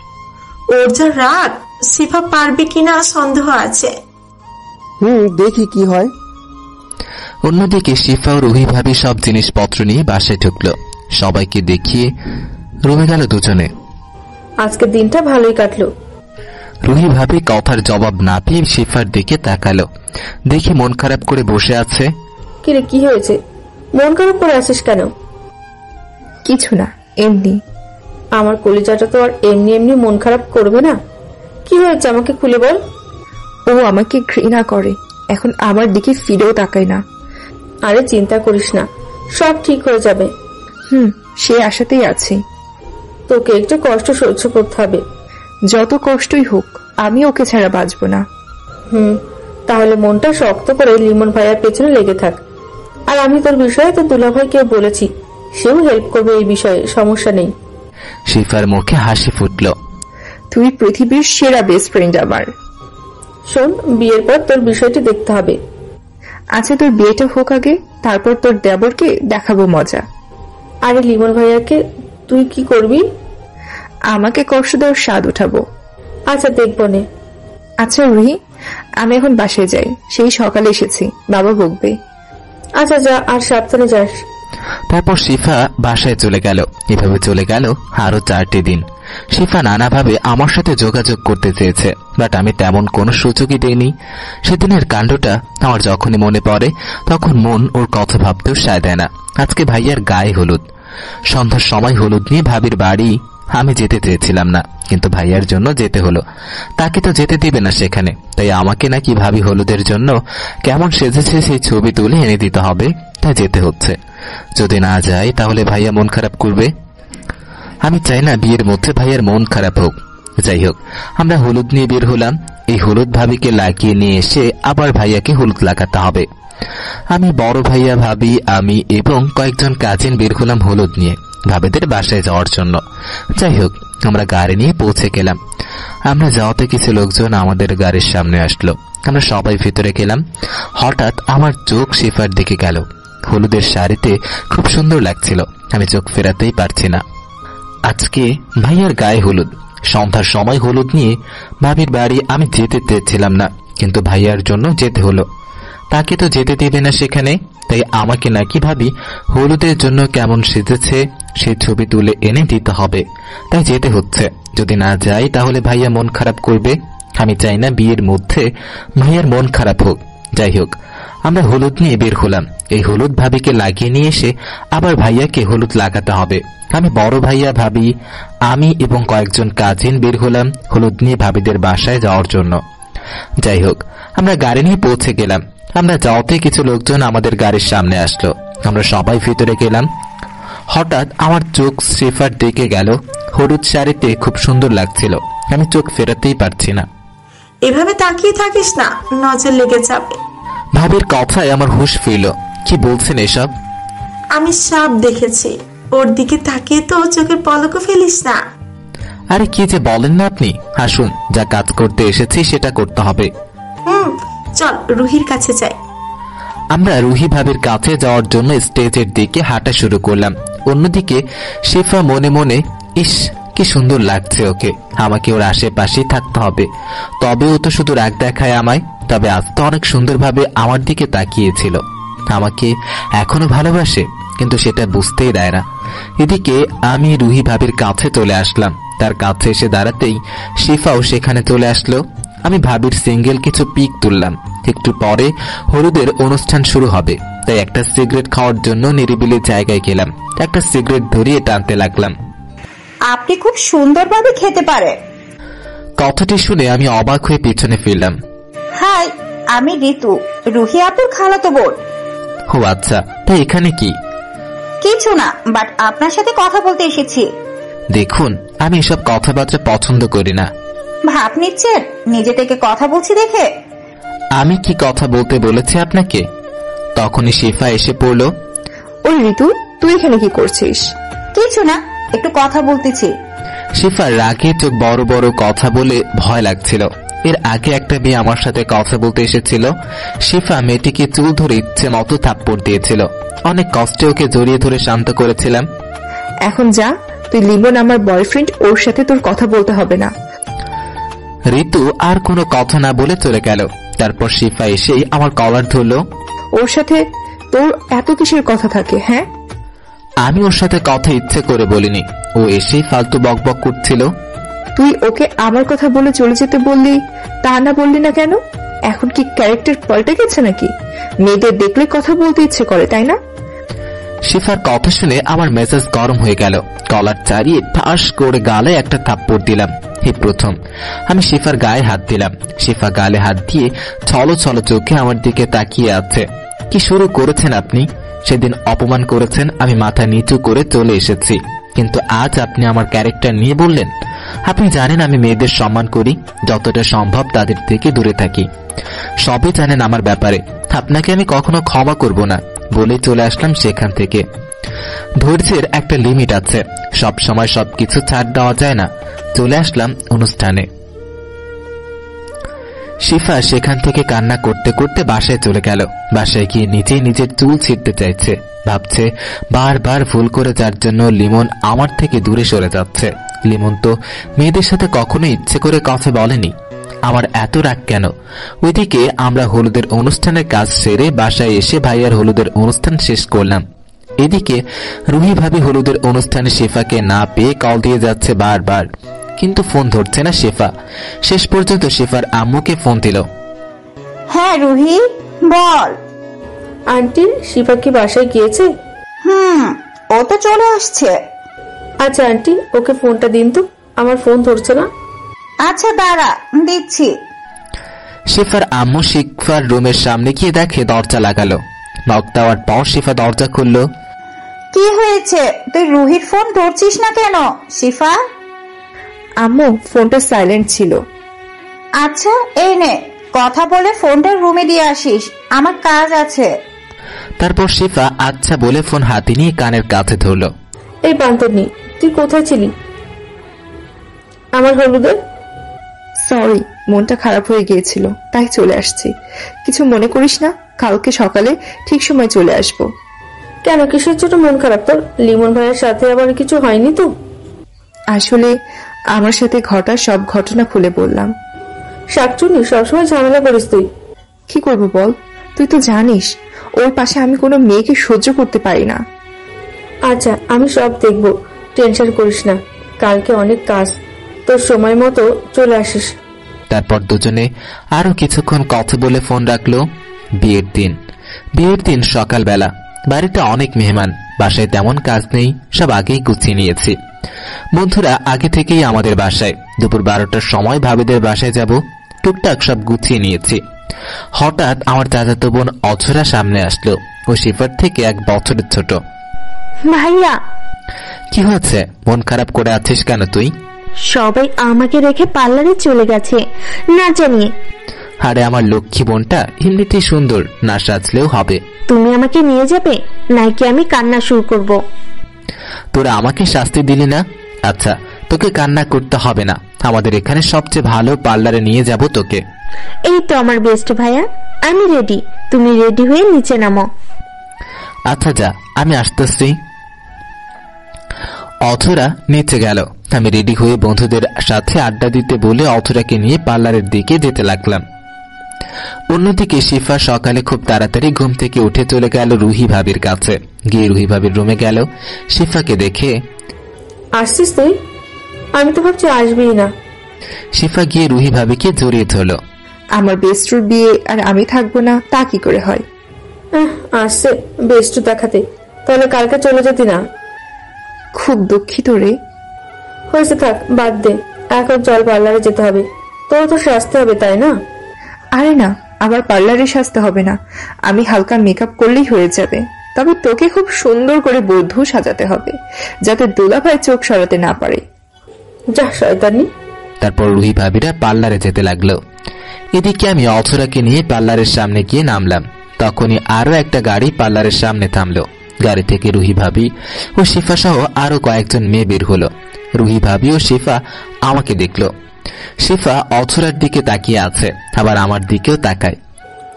ওর যা রাগ, শিফা পারবে কিনা সন্দেহ আছে। দেখি কি হয়। অন্যদিকে শিফা ও রুহি ভাবি সব জিনিসপত্র নিয়ে বাসায় ঢুকলো। সবাইকে দেখিয়ে রুমে গেল দুজনে। আজকের দিনটা ভালোই কাটলো। রুহি ভাবি কথার জবাব না পেয়ে শিফার দিকে তাকালো। দেখে মন খারাপ করে বসে আছে। কিরে, কি হয়েছে? মন খারাপ করে আছিস কেন? কিছু না, এমনি। আমার কলিজাটা তো আর এমনি এমনি মন খারাপ করবে না। কি হয়েছে আমাকে খুলে বল। ও আমাকে ঘৃণা করে, এখন আমার দিকে ফিরেও তাকায় না। আরে চিন্তা করিস না, সব ঠিক হয়ে যাবে। সে আশাতেই আছি। তোকে একটু কষ্ট সহ্য করতে হবে। যত কষ্টই হোক, আমি ওকে ছাড়া বাঁচবো না। তাহলে মনটা শক্ত করে লিমন ভাইয়ার পেছনে লেগে থাক। আর আমি তোর বিষয়ে তো দুলাভাইকে বলেছি, সেও হেল্প করবে এই বিষয়ে, সমস্যা নেই। শিফার মুখে হাসি ফুটলো। তুই পৃথিবীর সেরা বেস্ট ফ্রেন্ড আমার। শোন, বিয়ের পর তোর বিষয়টি দেখতে হবে। আচ্ছা, তোর বিয়েটা হোক আগে, তারপর তোর দেবরকে দেখাবো মজা। আরে লিমন ভাইয়াকে তুই কি করবি? আমাকে কষ্ট দেওয়ার স্বাদ উঠাবো। আচ্ছা, দেখবো নে। আচ্ছা রুহি, আমি এখন বাসায় যাই। সেই সকালে এসেছি, বাবা বকবে। আচ্ছা যা, আর সাবধানে যাস। তারপর শিফা বাসায় চলে গেল। এভাবে চলে গেল আরো 4টি দিন। শিফা নানাভাবে আমার সাথে যোগাযোগ করতে চেয়েছে, বাট আমি তেমন কোনো সুযোগই দেইনি। সেদিনের কাণ্ডটা আমার যখনই মনে পড়ে, তখন মন ওর কথা ভাবতেও সায় দেয় না। আজকে ভাইয়ার গায়ে হলুদ। সন্ধ্যার সময় হলুদ নিয়ে ভাবির বাড়ি আমি যেতে চেয়েছিলাম না, কিন্তু ভাইয়ার জন্য যেতে হলো। তাকে তো যেতে দিবে না সেখানে, তাই আমাকে নাকি ভাবি হলুদের জন্য কেমন সেজেছে সেই ছবি তুলে এনে দিতে হবে, তাই যেতে হচ্ছে। যদি না যাই তাহলে ভাইয়া মন খারাপ করবে। আমি চাই না বিয়ের মধ্যে ভাইয়ার মন খারাপ হোক। যাই হোক, আমরা হলুদ নিয়ে বের হলাম। এই হলুদ ভাবিকে লাগিয়ে নিয়ে এসে আবার ভাইয়াকে হলুদ লাগাতে হবে। আমি, বড় ভাইয়া, ভাবি, আমি এবং কয়েকজন কাজিন বের হলাম হলুদ নিয়ে ভাবিদের বাসায় যাওয়ার জন্য। যাই হোক, আমরা গাড়ি নিয়ে পৌঁছে গেলাম। আমরা যাওয়াতে কিছু লোকজন আমাদের গাড়ির সামনে আসলো। আমরা সবাই ভিতরে গেলাম। হঠাৎ আমার চোখ শিফার দিকে গেল। হলুদের শাড়িতে খুব সুন্দর লাগছিল, আমি চোখ ফেরাতেই পারছি না। আজকে ভাইয়ার গায়ে হলুদ। সন্ধ্যার সময় হলুদ নিয়ে ভাবির বাড়ি আমি যেতে চেয়েছিলাম না, কিন্তু ভাইয়ার জন্য যেতে হলো। তাকে তো যেতে দিবে না সেখানে, তাই আমাকে নাকি ভাবি হলুদের জন্য কেমন সেজেছে সেই ছবি তুলে এনে দিতে হবে, তাই যেতে হচ্ছে। যদি না যাই তাহলে ভাইয়া মন খারাপ করবে। আমি চাই না বিয়ের মধ্যে ভাইয়ার মন খারাপ হোক। যাই হোক, আমরা হলুদ নিয়ে বের হলাম। এই হলুদ ভাবিকে লাগিয়ে নিয়ে এসে আবার ভাইয়াকে হলুদ লাগাতে হবে। আমি, বড় ভাইয়া, ভাবি, আমি এবং কয়েকজন কাজিন বের হলাম হলুদ নিয়ে ভাবিদের বাসায় যাওয়ার জন্য। যাই হোক, আমরা গাড়ি নিয়ে পৌঁছে গেলাম। আমরা যাওয়াতে কিছু লোকজন আমাদের গাড়ির সামনে আসলো। আমরা সবাই ভিতরে গেলাম। হঠাৎ আমার চোখ শিফার দিকে গেল। হলুদ শাড়িতে খুব সুন্দর লাগছিল, আমি চোখ ফেরাতেই পারছি না। এভাবে তাকিয়ে থাকিস না, নজর লেগে যাবে। ভাবির কথায় আমার হুঁশ ফিরল। কি বলছেন এসব? আমি সব দেখেছি, ওর দিকে তাকিয়ে তো চোখের পলকও ফেলিস না। আরে কি যে বলেন না আপনি। আসুন, যা কাজ করতে এসেছি সেটা করতে হবে। চল রুহির কাছে যাই। আমরা রুহি ভাবির কাছে যাওয়ার জন্য স্টেজের দিকে হাঁটা শুরু করলাম। অন্যদিকে শিফা মনে মনে, ইস কি সুন্দর লাগছে ওকে, আমাকে ওর আশেপাশেই থাকতে হবে। তবে ও তো শুধু রাগ দেখায় আমায়, তবে আজ তো অনেক সুন্দরভাবে আমার দিকে তাকিয়েছিল। আমাকে এখনো ভালোবাসে, কিন্তু সেটা বুঝতেই দেয় না। এদিকে আমি রুহি ভাবির কাছে চলে আসলাম। তার কাছে এসে দাঁড়াতেই শিফাও সেখানে চলে আসলো। আমি ভাবির সিঙ্গেল কিছু পিক তুললাম। একটু পরে হলুদের অনুষ্ঠান শুরু হবে, তাই একটা সিগারেট খাওয়ার জন্য নিরিবিলি জায়গায় গেলাম। একটা সিগারেট ধরিয়ে টানতে লাগলাম। আপনি খুব সুন্দরভাবে খেতে পারেন। কথাটি শুনে আমি অবাক হয়ে পিছনে ফিরলাম। হাই, আমি ঋতু, রুহি আপুর খালাতো বোন। ও আচ্ছা, তাই এখানে কি? কিছু না, বাট আপনার সাথে কথা বলতে এসেছি। দেখুন, আমি এসব কথাবার্তা পছন্দ করি না। ভাব নিচ্ছেন নিজে থেকে কথা বলছি দেখে? আমি কি কথা বলতে বলেছি আপনাকে? তখনই শিফা এসে পড়লো। ওই ঋতু, তুই এখানে কি করছিস? কিছু না, একটু কথা বলতেছি। শিফার রাগে চোখ বড় বড় কথা বলে ভয় লাগছিল। এর আগে একটা মেয়ে আমার সাথে কথা বলতে এসেছিল। শিফা মেয়েটিকে চুল ধরে ইচ্ছে মতো থাপ্পড় দিয়েছিল। অনেক কষ্টে ওকে জড়িয়ে ধরে শান্ত করেছিলাম। এখন যা, তুই লিমন আমার বয়ফ্রেন্ড, ওর সাথে তোর কথা বলতে হবে না। ঋতু আর কোনো কথা না বলে চলে গেল। তারপর শিফা এসেই আমার কলার ধরলো। ওর সাথে তোর এত কিসের কথা থাকে? হ্যাঁ, আমি ওর সাথে কথা ইচ্ছে করে বলিনি, ও এসেই ফালতু বকবক করছিল। তুই ওকে আমার কথা বলে চলে যেতে বললি, তা না বললি না কেন? এখন কি ক্যারেক্টার পাল্টে গেছে নাকি? মেয়েদের দেখলে কথা বলতে ইচ্ছে করে, তাই না? শিফার কথা শুনে আমার মেজাজ গরম হয়ে গেল। কলার চারিয়ে ঠাস করে গালে একটা থাপ্পড় দিলাম। এই প্রথম আমি শিফার গায়ে হাত দিলাম। শিফা গালে হাত দিয়ে ছলো ছলো চোখে আমার দিকে তাকিয়ে আছে। কি শুরু করেছেন আপনি? সেদিন অপমান করেছেন, আমি মাথা নিচু করে চলে এসেছি, কিন্তু আজ আপনি আমার ক্যারেক্টার নিয়ে বললেন। আপনি জানেন আমি মেয়েদের সম্মান করি, যতটা সম্ভব তাদের থেকে দূরে থাকি। সবই জানেন আমার ব্যাপারে, আপনাকে আমি কখনো ক্ষমা করব না বলে চলে আসলাম সেখান থেকে। ধৈর্যের একটা লিমিট আছে, সব সময় সবকিছু ছাড় দেওয়া যায় না। চলে আসলাম অনুষ্ঠানে। শিফা সেখান থেকে কান্না করতে করতে বাসায় চলে গেল। বাসায় গিয়ে নিজেই নিজের চুল ছিঁড়তে চাইছে, ভাবছে বারবার ভুল করে যার জন্য লিমন আমার থেকে দূরে সরে যাচ্ছে। লিমন তো মেয়েদের সাথে কখনো ইচ্ছে করে কথা বলেনি, আমার এত রাগ কেন? ওইদিকে আমরা হলুদের অনুষ্ঠানের কাজ সেরে বাসায় এসে ভাইয়ার হলুদের অনুষ্ঠান শেষ করলাম। এদিকে রুহি ভাবি হলুদের অনুষ্ঠানে শেফাকে না পেয়ে কল দিয়ে যাচ্ছে বারবার, কিন্তু ফোন ধরছে না শেফা। শেষ পর্যন্ত শেফার আম্মুকে ফোন দিল। হ্যাঁ রুহি, বল। আন্টি, শিফা কি বাসায় গিয়েছে? ও তো চলে আসছে। আচ্ছা আন্টি, ওকে ফোনটা দিন তো, আমার ফোন ধরছে না। আচ্ছা দাঁড়া, দিচ্ছি। শিফার আম্মু শিফার রুমের সামনে গিয়ে দেখে দরজা লাগালো। নক দেওয়ার পর শিফা দরজা খুললো। কি হয়েছে? তুই রুহির ফোন ধরছিস না কেন শিফা? আম্মু, ফোনটা সাইলেন্ট ছিল। আচ্ছা এই নে, কথা বলে ফোনটা রুমে দিয়ে আসিস, আমার কাজ আছে। তারপর শিফা আচ্ছা বলে ফোন হাতে নিয়ে কানের কাছে ধরলো। এই বান্তরনি, তুই কোথায় ছিলি? আমার হলুদের? সরি, মনটা খারাপ হয়ে গিয়েছিল, তাই চলে আসছি। কিছু মনে করিস না, কালকে সকালে ঠিক সময় চলে আসবো। কেন, কিসের জন্য মন খারাপ তোর? লিমন ভাইয়ের সাথে আবার কিছু হয়নি তো? আসলে আমার সাথে ঘটা সব ঘটনা খুলে বললাম। শাকচুনি, সবসময় ঝামেলা করিস তুই। কি করবো বল, তুই তো জানিস ওর পাশে আমি কোনো মেয়েকে সহ্য করতে পারি না। আচ্ছা, আমি সব দেখবো, টেনশন করিস না। কালকে অনেক কাজ, তোর সময় মতো চলে আসিস। তারপর দুজনে আরো কিছুক্ষণ কথা বলে ফোন রাখলো। বিয়ের দিন সকালবেলা। বাড়িতে অনেক মেহমান, বাসায় তেমন কাজ নেই, সব আগেই গুছিয়ে নিয়েছি। বন্ধুরা আগে থেকেই আমাদের বাসায়। দুপুর 12টার সময় ভাবিদের বাসায় যাব, টুকটাক সব গুছিয়ে নিয়েছি। হঠাৎ আমার চাচাতো বোন অঝরা সামনে আসলো। ও শিফার থেকে 1 বছরের ছোট। ভাইয়া, কি হয়েছে? মন খারাপ করে আছিস কেন তুই? সবাই আমাকে রেখে পার্লারে চলে গেছে না জানিয়ে। আরে আমার লক্ষ্মী বোনটা এমনিতেই সুন্দর, না সাজলেও হবে। তুমি আমাকে নিয়ে যাবে নাকি আমি কান্না শুরু করব? তোরা আমাকে শাস্তি দিলি না? আচ্ছা, তোকে কান্না করতে হবে না, আমাদের এখানে সবচেয়ে ভালো পার্লারে নিয়ে যাব তোকে। এই তো আমার বেস্ট ভাইয়া, আমি রেডি, তুমি রেডি হয়ে নিচে নামো। আচ্ছা যা, আমি আসতেছি। অথরা নিচে গেল। আমি রেডি হয়ে বন্ধুদের সাথে আড্ডা দিতে বলে অথরাকে নিয়ে পার্লারের দিকে যেতে লাগলাম। অন্যদিকে শিফা সকালে খুব তাড়াতাড়ি ঘুম থেকে উঠে চলে গেল রুহি ভাবির কাছে। গিয়ে রুহি ভাবির রুমে গেল। শিফাকে দেখে, আসছিস তুই? আমি তো ভাবছি আসবেই না। শিফা গিয়ে রুহি ভাবিকে জড়িয়ে ধরল। আমার বেস্টুর বিয়ে আর আমি থাকবো না তা কি করে হয়? আসছে বেস্টু দেখাতে, তাহলে কালকে চলে যেতি না? খুব দুঃখিত রে। হয়েছে, থাক, বাদ দে। এখন চল, পার্লারে যেতে হবে। তোর তো সাজতে হবে, তাই না? আরে না, আবার পার্লারে সাজতে হবে না, আমি হালকা মেকআপ করলেই হয়ে যাবে। তবে তোকে খুব সুন্দর করে বধূ সাজাতে হবে, যাতে দুলাভাই চোখ সরাতে না পারে। যা শয়তানি। তারপর রুহি ভাবিরা পার্লারে যেতে লাগলো। এদিকে আমি অথরাকে নিয়ে পার্লারের সামনে গিয়ে নামলাম। তখনই আরো একটা গাড়ি পার্লারের সামনে থামলো। গাড়ি থেকে রুহি ভাবি ও শিফা সহ আরো কয়েকজন মেয়ে বের হলো। রুহি ভাবি ও শিফা আমাকে দেখলো। শিফা অথরার দিকে তাকিয়ে আছে, আবার আমার দিকেও তাকায়।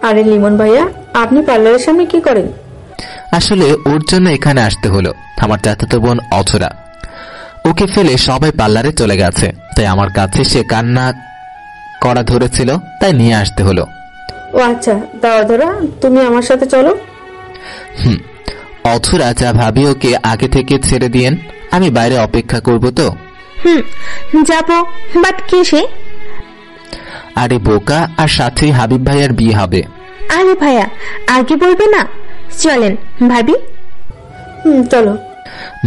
আরে লিমন ভাইয়া, আপনি পার্লারের সামনে কি করেন? আসলে ওর জন্য এখানে আসতে হলো। আমার চাচাতো বোন অথরা, ওকে ফেলে সবাই পার্লারে চলে গেছে, তাই আমার কাছে সে কান্না করা ধরেছিল, তাই নিয়ে আসতে হলো। ও আচ্ছা, দাও ধরা, তুমি আমার সাথে চলো। অথরা যা ভাবি ওকে আগে থেকে ছেড়ে দিয়েন, আমি বাইরে অপেক্ষা করব। তো যাব, বাট কিসে? আরে বোকা, আর সাথেই হাবিব ভাইয়ার বিয়ে হবে। আরে ভাইয়া, আগে বলবে না? চলেন ভাবি। চলো।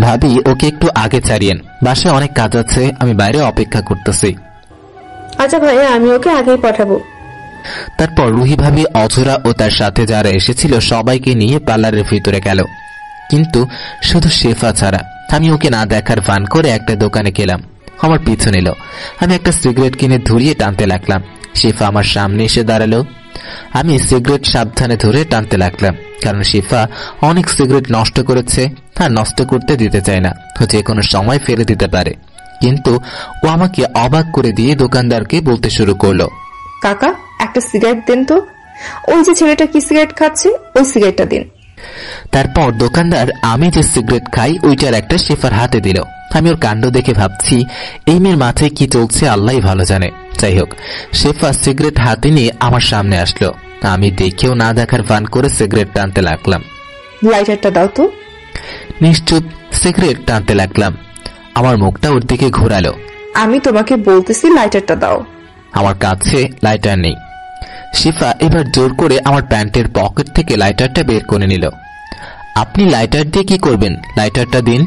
ভাবি ওকে একটু আগে ছাড়িয়েন, বাসায় অনেক কাজ আছে, আমি বাইরে অপেক্ষা করতেছি। আচ্ছা ভাইয়া, আমি ওকে আগেই পাঠাবো। তারপর রুহি ভাবি অথরা ও তার সাথে যারা এসেছিল সবাইকে নিয়ে পার্লারের ভিতরে গেল, কিন্তু শুধু শেফা ছাড়া। আমি ওকে না দেখার ভান করে একটা দোকানে গেলাম। আমার পিছু নিল। আমি একটা সিগারেট কিনে ধরিয়ে টানতে লাগলাম। শেফা আমার সামনে এসে দাঁড়ালো। আমি সিগারেট সাবধানে ধরে টানতে লাগলাম, কারণ শেফা অনেক সিগারেট নষ্ট করেছে আর নষ্ট করতে দিতে চায় না, যে কোনো সময় ফেলে দিতে পারে। কিন্তু ও আমাকে অবাক করে দিয়ে দোকানদারকে বলতে শুরু করলো, কাকা একটা সিগারেট দেন তো, ওই যে ছেলেটা কি সিগারেট খাচ্ছে ওই সিগারেটটা দিন। তারপর দোকানদার আমি যে সিগারেট খাই ওইটার একটা শেফার হাতে দিল। আমি ওর কাণ্ড দেখে ভাবছি এই মেয়ের মাথায় কি চলছে আল্লাহই ভালো জানে। যাই হোক, শেফা সিগারেট হাতে নিয়ে আমার সামনে আসলো। আমি দেখেও না দেখার ভান করে সিগারেট টানতে লাগলাম। লাইটারটা দাও তো। নিশ্চুপ সিগারেট টানতে লাগলাম। আমার মুখটা ওর দিকে ঘোরালো। আমি তোমাকে বলতেছি লাইটারটা দাও। আমার কাছে লাইটার নেই। শিফা এবার জোর করে আমার প্যান্টের পকেট থেকে লাইটারটা বের করে নিল। আপনি লাইটার দিয়ে কি করবেন? লাইটারটা দিন।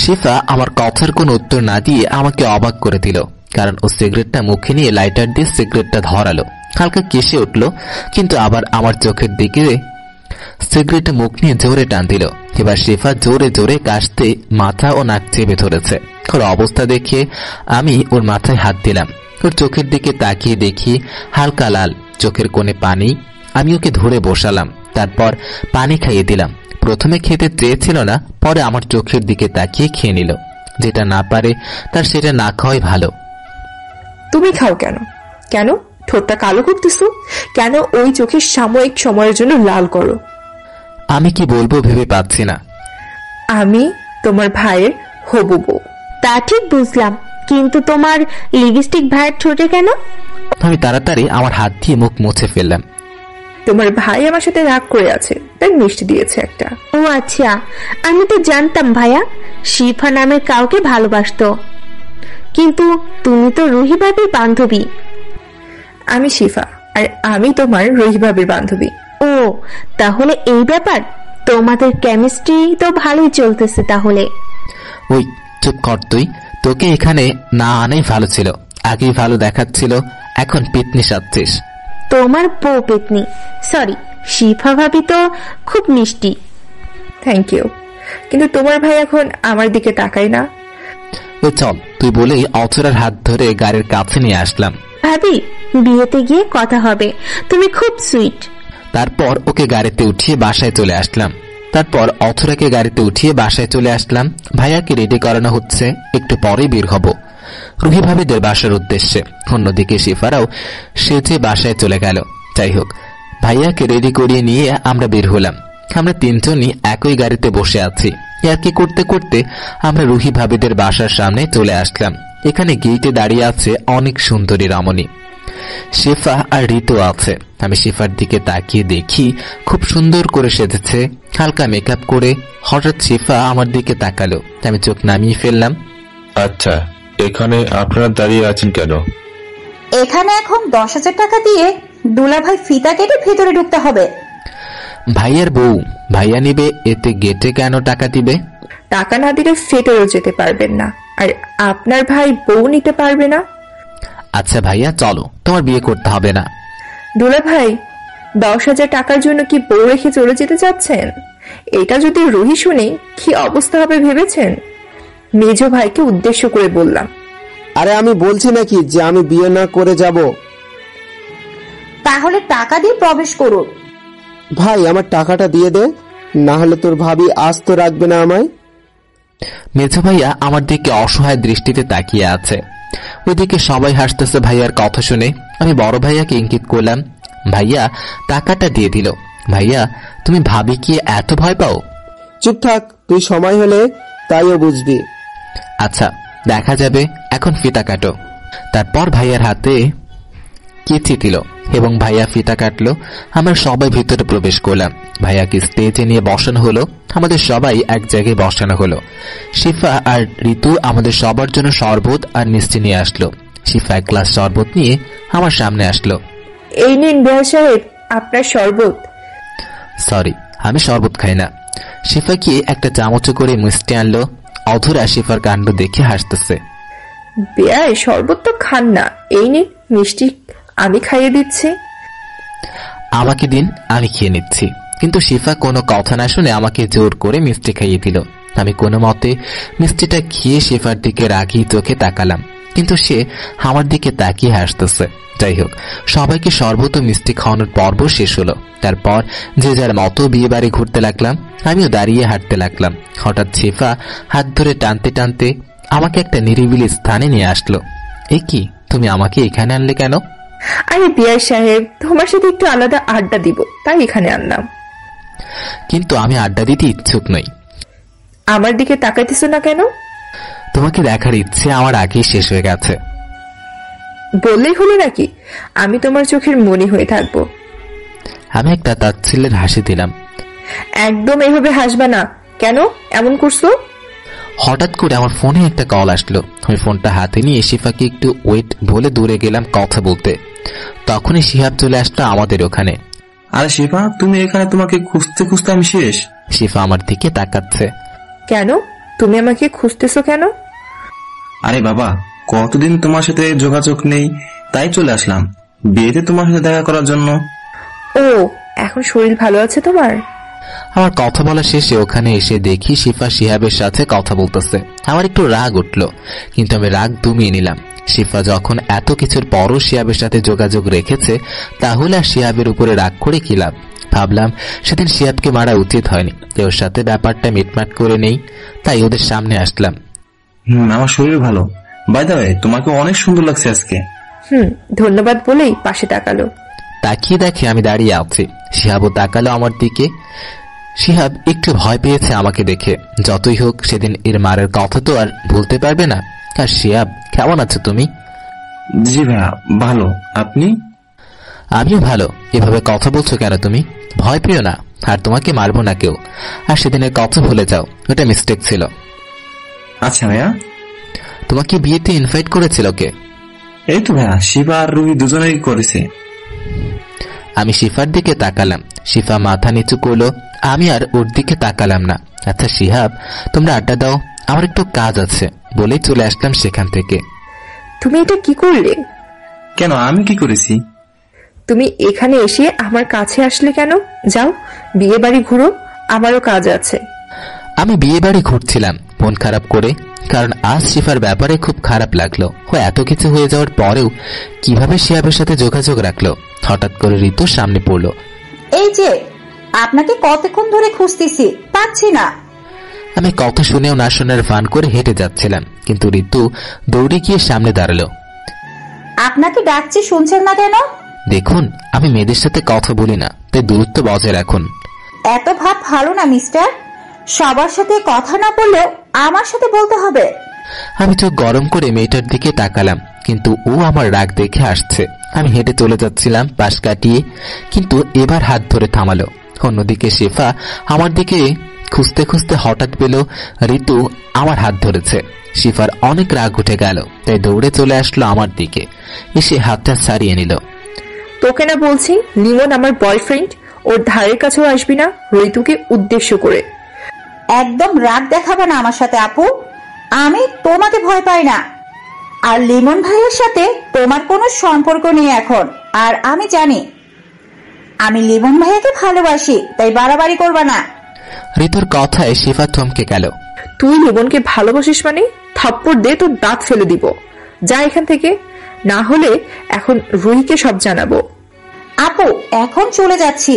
শিফা আমার কথার কোনো উত্তর না দিয়ে আমাকে অবাক করে দিল, কারণ ও সিগারেটটা মুখে নিয়ে লাইটার দিয়ে সিগারেটটা ধরালো। হালকা কেসে উঠল, কিন্তু আবার আমার চোখের দিকে সিগারেটে মুখ নিয়ে জোরে টান দিল। এবার শিফা জোরে জোরে কাশতে মাথা ও নাক চেপে ধরেছে। ওর অবস্থা দেখে আমি ওর মাথায় হাত দিলাম। ওর চোখের দিকে তাকিয়ে দেখি হালকা লাল, চোখের কোণে পানি। আমি ওকে ধরে বসালাম, তারপর পানি খাইয়ে দিলাম। প্রথমে খেতে চেয়েছিল না, পরে আমার চোখের দিকে তাকিয়ে খেয়ে নিল। যেটা না পারে তার সেটা না খাওয়াই ভালো। তুমি খাও কেন? কেন ঠোঁটটা কালো করতেছো? কেন ওই চোখের সাময়িক সময়ের জন্য লাল করো? আমি কি বলবো ভেবে পাচ্ছি না। আমি তোমার ভাইয়ের হবু বউ। তা ঠিক বুঝলাম, কিন্তু তোমার লিপস্টিক ভাইয়ের ঠোঁটে কেন? আমি তাড়াতাড়ি আমার হাত দিয়ে মুখ মুছে ফেললাম। তোমার ভাই আমার সাথে রাগ করে আছে, তাই মিষ্টি দিয়েছে একটা। ও আচ্ছা, আমি তো জানতাম ভাইয়া শিফা নামের কাউকে ভালোবাসতো, কিন্তু তুমি তো রুহি ভাবির বান্ধবী। আমি শিফা, আর আমি তোমার রুহি ভাবির বান্ধবী। ও তাহলে এই ব্যাপার, তোমাদের কেমিস্ট্রি তো ভালোই চলতেছে তাহলে। ওই চুপ কর তুই, তোকে এখানে না আনাই ভালো ছিল। আগেই ভালো দেখাচ্ছিল, এখন পিতনি সাজছিস। তোমার বউ পেতনি, সরি, শিফা ভাবি তো খুব মিষ্টি। থ্যাংক ইউ, কিন্তু তোমার ভাই এখন আমার দিকে তাকায় না। ওই চল তুই বলেই অথরার হাত ধরে গাড়ির কাছে নিয়ে আসলাম। ভাবি, বিয়েতে গিয়ে কথা হবে, তুমি খুব সুইট। তারপর ওকে গাড়িতে উঠিয়ে বাসায় চলে আসলাম। তারপর অথরাকে গাড়িতে উঠিয়ে বাসায় চলে আসলাম। ভাইয়াকে রেডি করানো হচ্ছে, একটু পরেই বের হব রুহি ভাবিদের বাসার উদ্দেশ্যে। অন্যদিকে শিফারাও সেজে বাসায় চলে গেল। যাই হোক, ভাইয়াকে রেডি করিয়ে নিয়ে আমরা বের হলাম। আমরা তিনজনই একই গাড়িতে বসে আছি। ইয়ার্কি করতে করতে আমরা রুহি ভাবিদের বাসার সামনে চলে আসলাম। এখানে গেটে দাঁড়িয়ে আছে অনেক সুন্দরী রমণী, শিফা আর ঋতু আছে। আমি শিফার দিকে তাকিয়ে দেখি খুব সুন্দর করে সেজেছে, হালকা মেকআপ করে। হঠাৎ শিফা আমার দিকে তাকালো, আমি চোখ নামিয়ে ফেললাম। আচ্ছা, এখানে আপনারা দাঁড়িয়ে আছেন কেন? এখানে এখন 10,000 টাকা দিয়ে দুলাভাই ফিতা কেটে ভেতরে ঢুকতে হবে। ভাইয়ার বউ, ভাইয়া নিবে, এতে গেটে কেন টাকা দিবে? টাকা না দিলে ফেটেও যেতে পারবেন না, আর আপনার ভাই বউ নিতে পারবে না। আচ্ছা ভাইয়া, চলো, তোমার বিয়ে করতে হবে না। দুলা ভাই, 10,000 টাকার জন্য কি বউ রেখে চলে যেতে চাচ্ছেন? এটা যদি রুহি শুনে কি অবস্থা হবে ভেবেছেন? মেজ ভাইকে উদ্দেশ্য করে বললাম। আরে আমি বলছি নাকি যে আমি বিয়ে না করে যাব? তাহলে টাকা দিয়ে প্রবেশ করুন। ভাই, আমার টাকাটা দিয়ে দে, না হলে তোর ভাবি আস্ত রাখবে না আমায়। মেজ ভাইয়া আমার দিকে অসহায় দৃষ্টিতে তাকিয়ে আছে। ওইদিকে সবাই হাসতেছে ভাইয়ার কথা শুনে। আমি বড় ভাইয়াকে ইঙ্গিত করলাম। ভাইয়া টাকাটা দিয়ে দিল। ভাইয়া, তুমি ভাবি কি এত ভয় পাও? চুপ থাক, তুই সময় হলে তাইও বুঝবি। আচ্ছা, দেখা যাবে, এখন ফিতা কাটো। তারপর ভাইয়ার হাতে কেচি দিল এবং ভাইয়া ফিতা কাটলো। আমরা সবাই ভিতরে প্রবেশ করলাম। ভাইয়াকে স্টেজে নিয়ে বসানো হলো। আমাদের সবাই এক জায়গায় বসানো হলো। শিফা আর ঋতু আমাদের সবার জন্য শরবত আর মিষ্টি নিয়ে আসলো। শিফা এক গ্লাস শরবত নিয়ে আমার সামনে আসলো। এই নিন বড় সাহেব, আপনার শরবত। সরি, আমি শরবত খাই না। শিফা কি একটা চামচ করে মিষ্টি আনলো। অধরা শিফার কাণ্ড দেখে হাসতেছে। বেয়াই, শরবত তো খান না, এই নিন মিষ্টি, আমি খাইয়ে দিচ্ছি। আমাকে দিন, আমি খেয়ে নিচ্ছি। কিন্তু শিফা কোনো কথা না শুনে আমাকে জোর করে মিষ্টি খাইয়ে দিল। আমি কোনো মতে মিষ্টিটা খেয়ে শিফার দিকে রাগি চোখে তাকালাম, কিন্তু সে আমার দিকে তাকিয়ে হাসতেছে। যাই হোক, সবাইকে শরবত ও মিষ্টি খাওয়ানোর পর্ব শেষ হলো। তারপর যে যার মতো বিয়ে বাড়ি ঘুরতে লাগলাম। আমিও দাঁড়িয়ে হাঁটতে লাগলাম। হঠাৎ শিফা হাত ধরে টানতে টানতে আমাকে একটা নিরিবিলি স্থানে নিয়ে আসলো। এ কি, তুমি আমাকে এখানে আনলে কেন? আরে বিয়াই সাহেব, তোমার সাথে একটু আলাদা আড্ডা দিব, তাই এখানে আনলাম। কিন্তু আমি আড্ডা দিতে ইচ্ছুক নই। আমার দিকে তাকাইতেছো না কেন? তোমাকে দেখার ইচ্ছে আমার আগেই শেষ হয়ে গেছে। বললেই হলো নাকি? আমি তোমার চোখের মনি হয়ে থাকবো। আমি একটা তাচ্ছিল্যের হাসি দিলাম। একদম এভাবে হাসবা না। কেন এমন করছো? হঠাৎ করে আমার ফোনে একটা কল আসলো। আমি ফোনটা হাতে নিয়ে শিফাকে একটু ওয়েট বলে দূরে গেলাম কথা বলতে। তখনই শিহাব চলে আসলো আমাদের ওখানে। আরে শিফা, তুমি এখানে? তোমাকে খুঁজতে খুঁজতে আমি শেষ। শিফা আমার দিকে তাকাচ্ছে। কেন, তুমি আমাকে খুঁজতেছো কেন? আরে বাবা, কতদিন তোমার সাথে যোগাযোগ নেই, তাই চলে আসলাম বিয়েতে তোমার সাথে দেখা করার জন্য। ও, এখন শরীর ভালো আছে তোমার? আমার কথা বলা শেষে ওখানে এসে দেখি শিফা শিহাবের সাথে কথা বলতেছে। আমার একটু রাগ উঠলো, কিন্তু আমি রাগ দমিয়ে নিলাম। শিফা যখন এত কিছুর পরও শিহাবের সাথে যোগাযোগ রেখেছে, তাহলে আর শিহাবের উপরে রাগ করে কি লাভ? ভাবলাম সেদিন শিহাবকে মারা উচিত হয়নি, ওর সাথে ব্যাপারটা মিটমাট করে নেই, তাই ওদের সামনে আসলাম। আমার শরীর ভালো। বাই দ্য ওয়ে, তোমাকে অনেক সুন্দর লাগছে আজকে। ধন্যবাদ বলেই পাশে তাকালো। তাকিয়ে দেখে আমি দাঁড়িয়ে আছি। শিহাবও তাকালো আমার দিকে। শিহাব একটু ভয় পেয়েছে আমাকে দেখে। যতই হোক, সেদিন এর মারের কথা তো আর ভুলতে পারবে না। আর শিহাব, কেমন আছো তুমি? জি ভাইয়া, ভালো। আপনি? আমিও ভালো। এভাবে কথা বলছো কেন তুমি? ভয় পেও না, আর তোমাকে মারবো না কেউ। আর সেদিনের কথা ভুলে যাও, ওটা মিস্টেক ছিল। আচ্ছা ভাইয়া। তোমাকে বিয়েতে ইনভাইট করেছিল কে? এই তো ভাইয়া, শিফা আর রুহি দুজনেই করেছে। আমি শিফার দিকে তাকালাম। শিফা মাথা নিচু করলো। আমি আর ওর দিকে তাকালাম না। আচ্ছা শিহাব, তোমরা আড্ডা দাও, আমার একটু কাজ আছে বলেই চলে আসলাম সেখান থেকে। তুমি এটা কি করলে? কেন, আমি কি করেছি? তুমি এখানে এসে আমার কাছে আসলে কেন? যাও বিয়ে বাড়ি ঘুরো, আমারও কাজ আছে। আমি বিয়ে বাড়ি ঘুরছিলাম, মন খারাপ করে, কারণ আজ শিফার ব্যাপারে খুব খারাপ লাগলো। ও এত কিছু হয়ে যাওয়ার পরেও কিভাবে শিহাবের সাথে যোগাযোগ রাখলো। হঠাৎ করে ঋতু সামনে পড়লো। এই যে, আপনাকে কতক্ষণ ধরে খুঁজতেছি, পাচ্ছি না। আমি কথা শুনেও না শোনার ভান করে হেঁটে যাচ্ছিলাম, কিন্তু ঋতু দৌড়ে গিয়ে সামনে দাঁড়ালো। আপনাকে ডাকছি, শুনছেন না কেন? দেখুন, আমি মেয়েদের সাথে কথা বলি না, তাই দূরত্ব বজায় রাখুন। এত ভাব ভালো না মিস্টার। সবার সাথে কথা না বললেও আমার সাথে বলতে হবে। আমি চোখ গরম করে মেয়েটার দিকে তাকালাম, কিন্তু ও আমার রাগ দেখে আসছে। আমি হেঁটে চলে যাচ্ছিলাম পাশ কাটিয়ে, কিন্তু এবার হাত ধরে থামালো। অন্যদিকে শিফা আমার দিকে খুঁজতে খুঁজতে হঠাৎ পেল ঋতু আমার হাত ধরেছে। শিফার অনেক রাগ উঠে গেল, তাই দৌড়ে চলে আসলো আমার দিকে, এসে হাতটা ছাড়িয়ে নিল। তোকে না বলছি লিমন আমার বয়ফ্রেন্ড, ওর ধারের কাছেও আসবি না ঋতুকে উদ্দেশ্য করে। একদম রাগ দেখাবে না আমার সাথে আপু, আমি তোমাকে ভয় পাই না। আর লিমন ভাইয়ের সাথে তোমার কোনো সম্পর্ক নেই এখন। আর আমি জানি আমি লিমন ভাইয়াকে ভালোবাসি, তাই বাড়াবাড়ি করবা না। ঋতুর কথায় শিফা থমকে গেল। তুই লিমনকে ভালোবাসিস মানে? থাপ্পড় দে, তোর দাঁত ফেলে দিব। যা এখান থেকে, না হলে এখন রুহিকে সব জানাবো। আপু এখন চলে যাচ্ছি,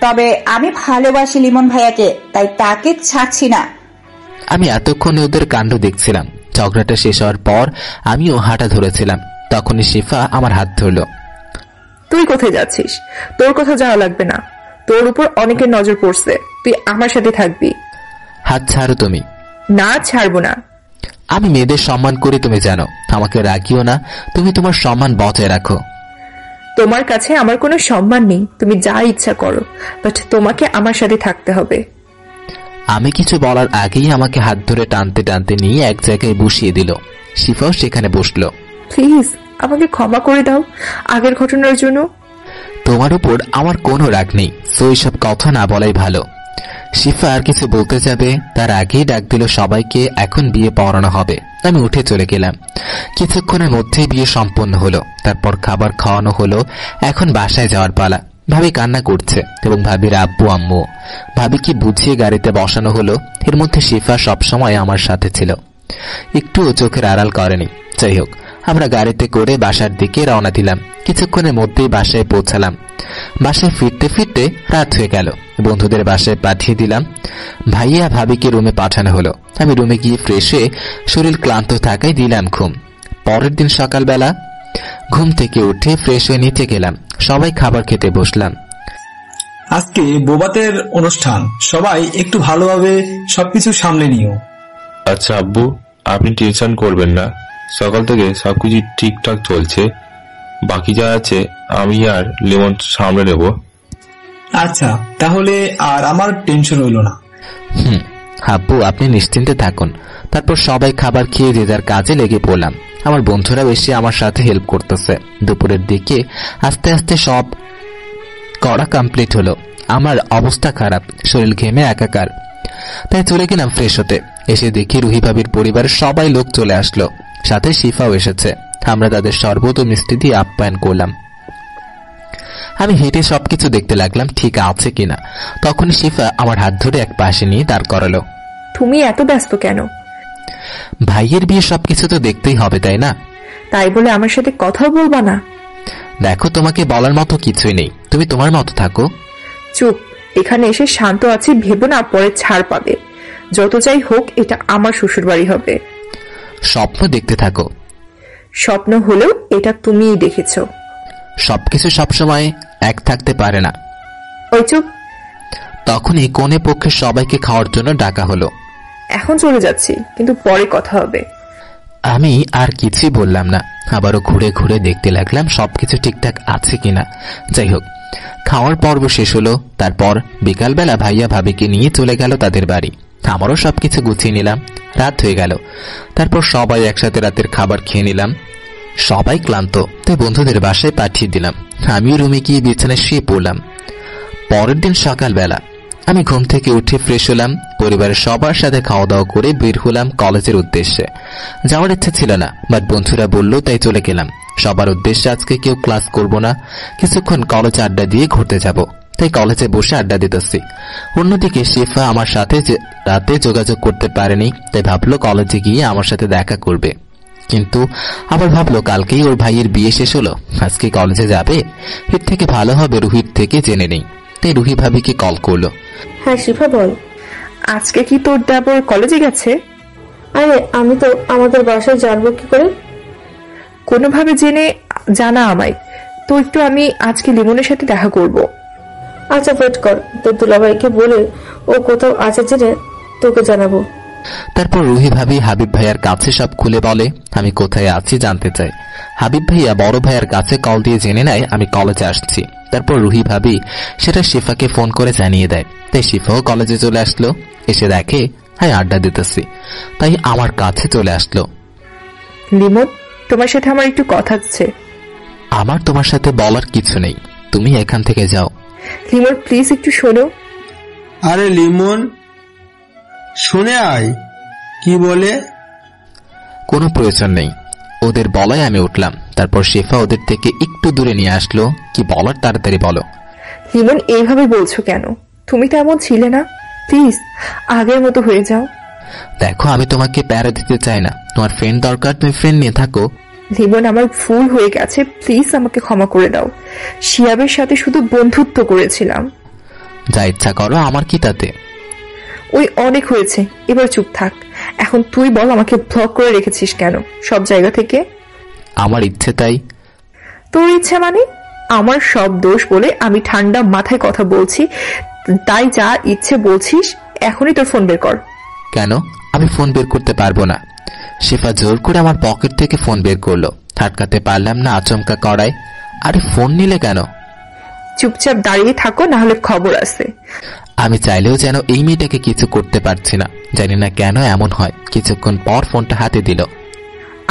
তবে আমি ভালোবাসি লিমন ভাইয়াকে, তাই তাকে ছাড়ছি না। আমি এতক্ষণে ওদের কাণ্ড দেখছিলাম। ঝগড়াটা শেষ হওয়ার পর আমিও হাঁটা ধরেছিলাম, তখনই শিফা আমার হাত ধরল। তুই কোথায় যাচ্ছিস? তোর কোথাও যাওয়া লাগবে না, তোর উপর অনেকের নজর পড়ছে, তুই আমার সাথে থাকবি। হাত ছাড়ো তুমি। না, ছাড়বো না। আমি মেয়েদের সম্মান করি, তুমি জানো। আমাকে রাগিও না, তুমি তোমার সম্মান বজায় রাখো। তোমার কাছে আমার কোনো সম্মান নেই, তুমি যা ইচ্ছা করো, বাট তোমাকে আমার সাথে থাকতে হবে। আমি কিছু বলার আগেই আমাকে হাত ধরে টানতে টানতে নিয়ে এক জায়গায় বসিয়ে দিল। শিফাও সেখানে বসলো। প্লিজ আমাকে ক্ষমা করে দাও আগের ঘটনার জন্য। তোমার উপর আমার কোনো রাগ নেই, সো এইসব কথা না বলাই ভালো। শিফা আর কিছু বলতে যাবে তার আগেই ডাক দিল সবাইকে, এখন বিয়ে পড়ানো হবে। আমি উঠে চলে গেলাম। কিছুক্ষণের মধ্যেই বিয়ে সম্পন্ন হলো, তারপর খাবার খাওয়ানো হলো। এখন বাসায় যাওয়ার পালা। ভাবি কান্না করছে এবং ভাবির আব্বু আম্মু। ভাবিকে বুঝিয়ে গাড়িতে বসানো হলো। এর মধ্যে শিফা সবসময় আমার সাথে ছিল, একটুও চোখের আড়াল করেনি। যাই হোক, আমরা গাড়িতে করে বাসার দিকে রওনা দিলাম। কিছুক্ষণের মধ্যেই বাসায় পৌঁছালাম। বাসায় ফিরতে ফিরতে রাত হয়ে গেল। বন্ধুদের বাসায় পাঠিয়ে দিলাম। ভাইয়া ভাবিকে রুমে পাঠানো হলো। আমি রুমে গিয়ে ফ্রেশ হয়ে শরীর ক্লান্ত থাকায় দিলাম ঘুম। পরের দিন সকালবেলা ঘুম থেকে উঠে ফ্রেশ হয়ে নিচে গেলাম। সবাই খাবার খেতে বসলাম। আজকে বোবাতের অনুষ্ঠান, সবাই একটু ভালোভাবে সবকিছু সামলে নিও। আচ্ছা আব্বু, আপনি টেনশন করবেন না, সকাল থেকে সবকিছু ঠিকঠাক চলছে। বাকি যা আছে আমি আর লিমন সামলে নেব। আচ্ছা, তাহলে আর আমার টেনশন হইল না। আব্বু আপনি নিশ্চিন্তে থাকুন। তারপর সবাই খাবার খেয়ে যে যার কাজে লেগে পড়লাম। আমার বন্ধুরাও এসে আমার সাথে হেল্প করতেছে। দুপুরের দিকে আস্তে আস্তে সব করা কমপ্লিট হলো। আমার অবস্থা খারাপ, শরীর ঘেমে একাকার, তাই চলে গেলাম ফ্রেশ হতে। এসে দেখি রুহি ভাবির পরিবারের সবাই লোক চলে আসলো, সাথে শিফাও এসেছে। আমরা তাদের শরবত ও মিষ্টি দিয়ে আপ্যায়ন করলাম। আমি হেঁটে সবকিছু দেখতে লাগলাম ঠিক আছে কিনা। তখন শিফা আমার হাত ধরে এক পাশে নিয়ে দাঁড় করালো। তুমি এত ব্যস্ত কেন? ভাইয়ের বিয়ে সবকিছু তো দেখতেই হবে, তাই না? তাই বলে আমার সাথে কথাও বলবা না? দেখো, তোমাকে বলার মতো কিছুই নেই, তুমি তোমার মতো থাকো। চুপ। এখানে এসে শান্ত আছি ভেবো না পরে ছাড় পাবে। যত যাই হোক এটা আমার শ্বশুর বাড়ি হবে। স্বপ্ন দেখতে থাকো। স্বপ্ন হলেও এটা তুমিই দেখেছো। সবকিছু সবসময় এক থাকতে পারে না। ওই চুপ। তখনই কোণে পক্ষে সবাইকে খাওয়ার জন্য ডাকা হলো। এখন চলে যাচ্ছি, কিন্তু পরে কথা হবে। আমি আর কিছুই বললাম না। আবারও ঘুরে ঘুরে দেখতে লাগলাম সবকিছু ঠিকঠাক আছে কিনা। যাই হোক, খাওয়ার পর্ব শেষ হলো। তারপর বিকালবেলা ভাইয়া ভাবিকে নিয়ে চলে গেল তাদের বাড়ি। আমারও সবকিছু গুছিয়ে নিলাম। রাত হয়ে গেল। তারপর সবাই একসাথে রাতের খাবার খেয়ে নিলাম। সবাই ক্লান্ত, তাই বন্ধুদের বাসায় পাঠিয়ে দিলাম। আমিও রুমে গিয়ে বিছানায় শুয়ে পড়লাম। পরের দিন সকালবেলা আমি ঘুম থেকে উঠে ফ্রেশ হলাম। পরিবারের সবার সাথে খাওয়া দাওয়া করে বের হলাম কলেজের উদ্দেশ্যে। যাওয়ার ইচ্ছা ছিল না, বাট বন্ধুরা বলল তাই চলে গেলাম। সবার উদ্দেশ্যে আজকে কেউ ক্লাস করব না, কিছুক্ষণ কলেজ আড্ডা দিয়ে ঘুরতে যাব। তাই কলেজে বসে আড্ডা দিতেছি। অন্যদিকে শিফা আমার সাথে রাতে যোগাযোগ করতে পারেনি, তাই ভাবলো কলেজে গিয়ে আমার সাথে দেখা করবে। কিন্তু আবার ভাবলো কালকেই ওর ভাইয়ের বিয়ে শেষ হলো, আজকে কলেজে যাবে, এর থেকে ভালো হবে রুহির থেকে জেনে নেই। তাই রুহি ভাবিকে কল করলো। হ্যাঁ শিফা বল। আজকে কি তোর দেবর কলেজে গেছে? আরে আমি তো আমাদের বাসায় জানবো কি করে? কোনোভাবে জেনে জানা আমায় তো একটু, আমি আজকে লিমনের সাথে দেখা করব। আচ্ছা ওয়েট কর, তোর দুলাভাইকে বলে ও কোথাও আছে জেনে তোকে জানাবো। তারপর রুহি ভাবি হাবিব ভাইয়ার কাছে সব খুলে বলে আমি কোথায় আছি জানতে চাই। হাবিব ভাইয়া বড় ভাইয়ার কাছে কল দিয়ে জেনে নেয় আমি কলেজে আসছি। তারপর রুহি ভাবি সেটা শিফাকে ফোন করে জানিয়ে দেয়। তাই শিফাও কলেজে চলে আসলো। এসে দেখে হ্যাঁ আড্ডা দিতেছি, তাই আমার কাছে চলে আসলো। লিমন, তোমার সাথে আমার একটু কথা আছে। আমার তোমার সাথে বলার কিছু নেই, তুমি এখান থেকে যাও। লিমন প্লিজ একটু শোনো। আরে লিমন শুনে আয়, কি বলে? কোনো প্রয়োজন নেই, ওদের বলায় আমি উঠলাম। তারপর শেফা ওদের থেকে একটু দূরে নিয়ে আসলো। কি বলার তাড়াতাড়ি বলো। লিমন এইভাবে বলছো কেন? তুমি তো এমন ছিলে না, প্লিজ আগের মতো হয়ে যাও। দেখো আমি তোমাকে প্যারা দিতে চাই না, তোমার ফ্রেন্ড দরকার, তুমি ফ্রেন্ড নিয়ে থাকো। লিমন আমার ভুল হয়ে গেছে, প্লিজ আমাকে ক্ষমা করে দাও। শিয়াবের সাথে শুধু বন্ধুত্ব করেছিলাম। যা ইচ্ছা করো, আমার কি তাতে? ওই অনেক হয়েছে, এবার চুপ থাক। এখন তুই বল আমাকে ব্লক করে রেখেছিস কেন সব জায়গা থেকে? আমার ইচ্ছে তাই। তোর ইচ্ছে মানে? আমার সব দোষ বলে আমি ঠান্ডা মাথায় কথা বলছি, তাই যা ইচ্ছে বলছিস। এখনই তোর ফোন বের কর। কেন? আমি ফোন বের করতে পারবো না। শিফা জোর করে আমার পকেট থেকে ফোন বের করলো। আটকাতে পারলাম না আচমকা করায়। আরে ফোন নিলে কেন? চুপচাপ দাঁড়িয়ে থাকো, না হলে খবর আছে। আমি চাইলেও যেন এই মেয়েটাকে কিছু করতে পারছি না, জানি না কেন এমন হয়। কিছুক্ষণ পর ফোনটা হাতে দিল।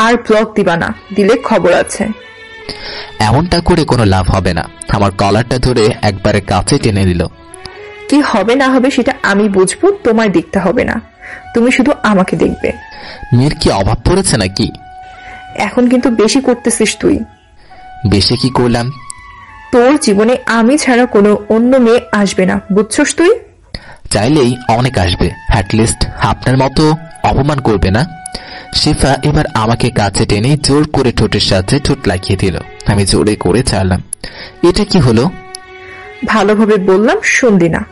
আর ব্লক দিবা না, দিলে খবর আছে। এমনটা করে কোনো লাভ হবে না। আমার কলারটা ধরে একবারে কাছে টেনে দিল। কি হবে না হবে সেটা আমি বুঝবো, তোমায় দেখতে হবে না, তুমি শুধু আমাকে দেখবে। মেয়ের কি অভাব পড়েছে নাকি? এখন কিন্তু বেশি করতেছিস তুই। বেশি কি করলাম? তোর জীবনে আমি ছাড়া কোনো অন্য মেয়ে আসবে না, বুঝছস তুই? চাইলেই অনেক আসবে, অ্যাটলিস্ট আপনার মতো অপমান করবে না। শিফা এবার আমাকে কাছে টেনে জোর করে ঠোঁটের সাথে ঠোঁট লাগিয়ে দিল। আমি জোরে করে ছাড়লাম। এটা কি হলো? ভালোভাবে বললাম, শুনলি না?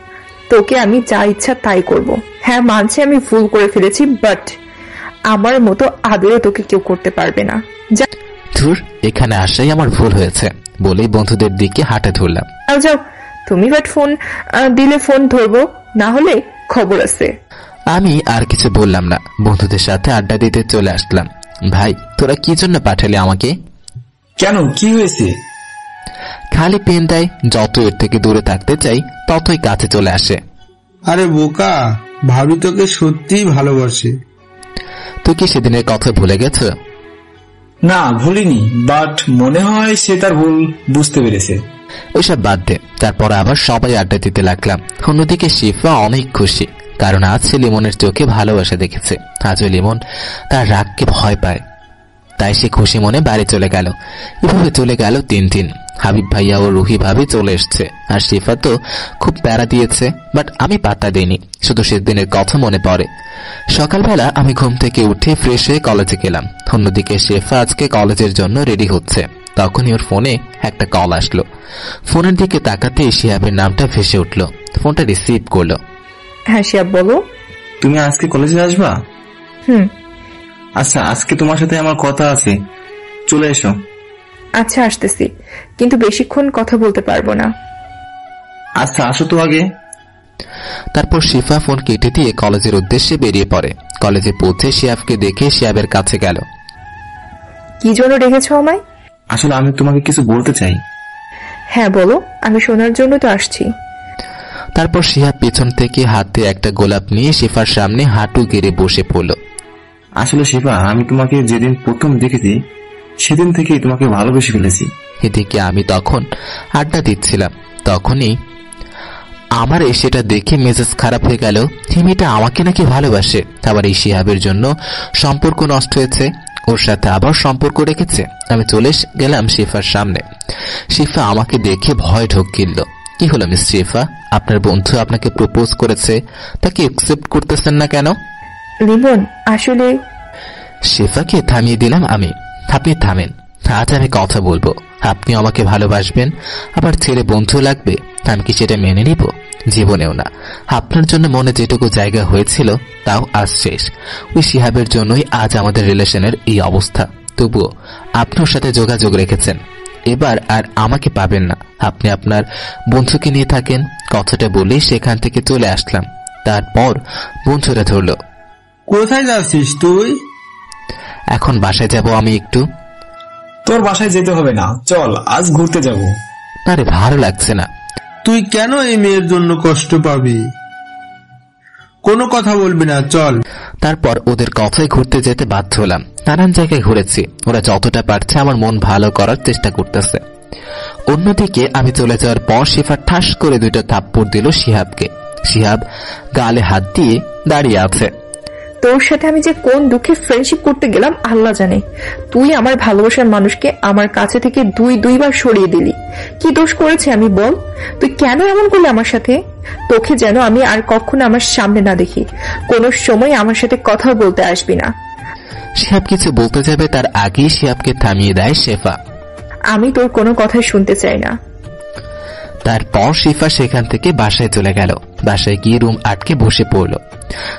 তোকে আমি যা ইচ্ছা তাই করব। হ্যাঁ মানছি আমি ভুল করে ফেলেছি, বাট আমার মতো আদরে তোকে কেউ করতে পারবে না। ধুর, এখানে আসাই আমার ভুল হয়েছে বলেই বন্ধুদের দিকে হাঁটা ধরলাম। যাও তুমি, বাট ফোন দিলে ফোন ধরবো, না হলে খবর আছে। আমি আর কিছু বললাম না, বন্ধুদের সাথে আড্ডা দিতে চলে আসলাম। ভাই তোরা কি জন্য পাঠালি আমাকে? কেন, কি হয়েছে? খালি পেন দেয়, যত এর থেকে দূরে থাকতে চাই ততই কাছে চলে আসে। আরে বোকা, ভাবি তোকে সত্যিই ভালোবাসে। তুই কি সেদিনের কথা ভুলে গেছ? না ভুলিনি, বাট মনে হয় সে তার ভুল বুঝতে পেরেছে। ওইসব বাদ দে। তারপর আবার সবাই আড্ডা দিতে লাগলাম। অন্যদিকে শিফা অনেক খুশি, কারণ আজ সে লিমনের চোখে ভালোবাসা দেখেছে। আজও লিমন তার রাগকে ভয় পায়, তাই সে খুশি মনে বাড়ি চলে গেল। এভাবে চলে গেল 3 দিন। হাবিব ভাইয়া ও রুহি ভাবি চলে এসছে, আর শিফা তো খুব প্যারা দিয়েছে, বাট আমি পাত্তা দিইনি। শুধু সেদিনের কথা মনে পড়ে। সকালবেলা আমি ঘুম থেকে উঠে ফ্রেশ হয়ে কলেজে গেলাম। অন্যদিকে শিফা আজকে কলেজের জন্য রেডি হচ্ছে। তখনই ওর ফোনে একটা কল আসলো। ফোনের দিকে তাকাতে শিহাবের নামটা ভেসে উঠল। ফোনটা রিসিভ করলো। হ্যাঁ শিহাব বলো। তুমি আজকে কলেজে আসবা? আচ্ছা, আজকে তোমার সাথে আমার কথা আছে, চলে এসো। আচ্ছা আসতেছি, কিন্তু বেশিক্ষণ কথা বলতে পারবো না। আচ্ছা আসো তো আগে। তারপর শিফা ফোন কেটে দিয়ে কলেজের উদ্দেশ্যে বেরিয়ে পড়ে। কলেজে পৌঁছে শিহাবকে দেখে শিহাবের কাছে গেল। কি জন্য ডেকেছো আমায়? আসলে আমি তোমাকে কিছু বলতে চাই। হ্যাঁ বলো, আমি শোনার জন্য তো আসছি। তারপর শিহাব পেছন থেকে হাতে একটা গোলাপ নিয়ে শিফার সামনে হাঁটু গেড়ে বসে পড়ল। আসলে শিফা, আমি তোমাকে যেদিন প্রথম দেখেছি সেদিন থেকেই তোমাকে ভালোবেসে ফেলেছি। এদিকে আমি তখন আড্ডা দিচ্ছিলাম, তখনই আমার সেটা দেখে মেজাজ খারাপ হয়ে গেল। মেয়েটা আমাকে নাকি ভালোবাসে, আবার এই শিহাবের জন্য সম্পর্ক নষ্ট হয়েছে, ওর সাথে আবার সম্পর্ক রেখেছে। আমি চলে গেলাম শিফার সামনে। শিফা আমাকে দেখে ভয় ঢোক গিলল। কি হলো মিস শিফা, আপনার বন্ধু আপনাকে প্রপোজ করেছে, তাকে অ্যাকসেপ্ট করতেছেন না কেন? লিমন আসলে। শিফাকে থামিয়ে দিলাম আমি। আপনি থামেন, আজ আমি কথা বলবো। আপনি আমাকে ভালোবাসবেন, আবার ছেলে বন্ধু লাগবে, আমি কি সেটা মেনে নিব? জীবনেও না। আপনার জন্য মনে যেটুকু জায়গা হয়েছিল তাও আজ শেষ। ওই শিহাবের জন্যই আজ আমাদের রিলেশনের এই অবস্থা। তবুও আপনি ওর সাথে যোগাযোগ রেখেছেন, এবার আর আমাকে পাবেন না। আপনি আপনার বন্ধুকে নিয়ে থাকেন। কথাটা বলেই সেখান থেকে চলে আসলাম। তারপর বন্ধুরা ধরল। কোথায় যাচ্ছিস তুই? এখন বাসায় যাব আমি একটু। তোর বাসায় যেতে হবে না, চল আজ ঘুরতে যাব। আরে ভালো লাগছে না। তুই কেন এই মেয়ের জন্য কষ্ট পাবি? কোনো কথা বলবি না, চল। তারপর ওদের কথায় ঘুরতে যেতে বাধ্য হলাম। নানান জায়গায় ঘুরেছি, ওরা যতটা পারছে আমার মন ভালো করার চেষ্টা করতেছে। অন্যদিকে আমি চলে যাওয়ার পর শিফা ঠাস করে 2টা থাপ্পড় দিল শিহাবকে। শিহাব গালে হাত দিয়ে দাঁড়িয়ে আছে। তোর সাথে আমি যে কোন দুঃখে ফ্রেন্ডশিপ করতে গেলাম আল্লাহ জানে। তুই আমার ভালোবাসার মানুষকে আমার কাছে থেকে দুইবার সরিয়ে দিলি। কি দোষ করেছে আমি বল? তুই কেন এমন করলি আমার সাথে? তোকে যেন আমি আর কখনো আমার সামনে না দেখি। কোনো সময় আমার সাথে কথা বলতে আসবি না। শিহাব কিছু বলতে যাবে তার আগেই শিহাবকে থামিয়ে দেয় শেফা। আমি তোর কোনো কথা শুনতে চাই না। তারপর শিফা সেখান থেকে বাসায় চলে গেল। বাসায় গিয়ে রুম আটকে বসে পড়ল।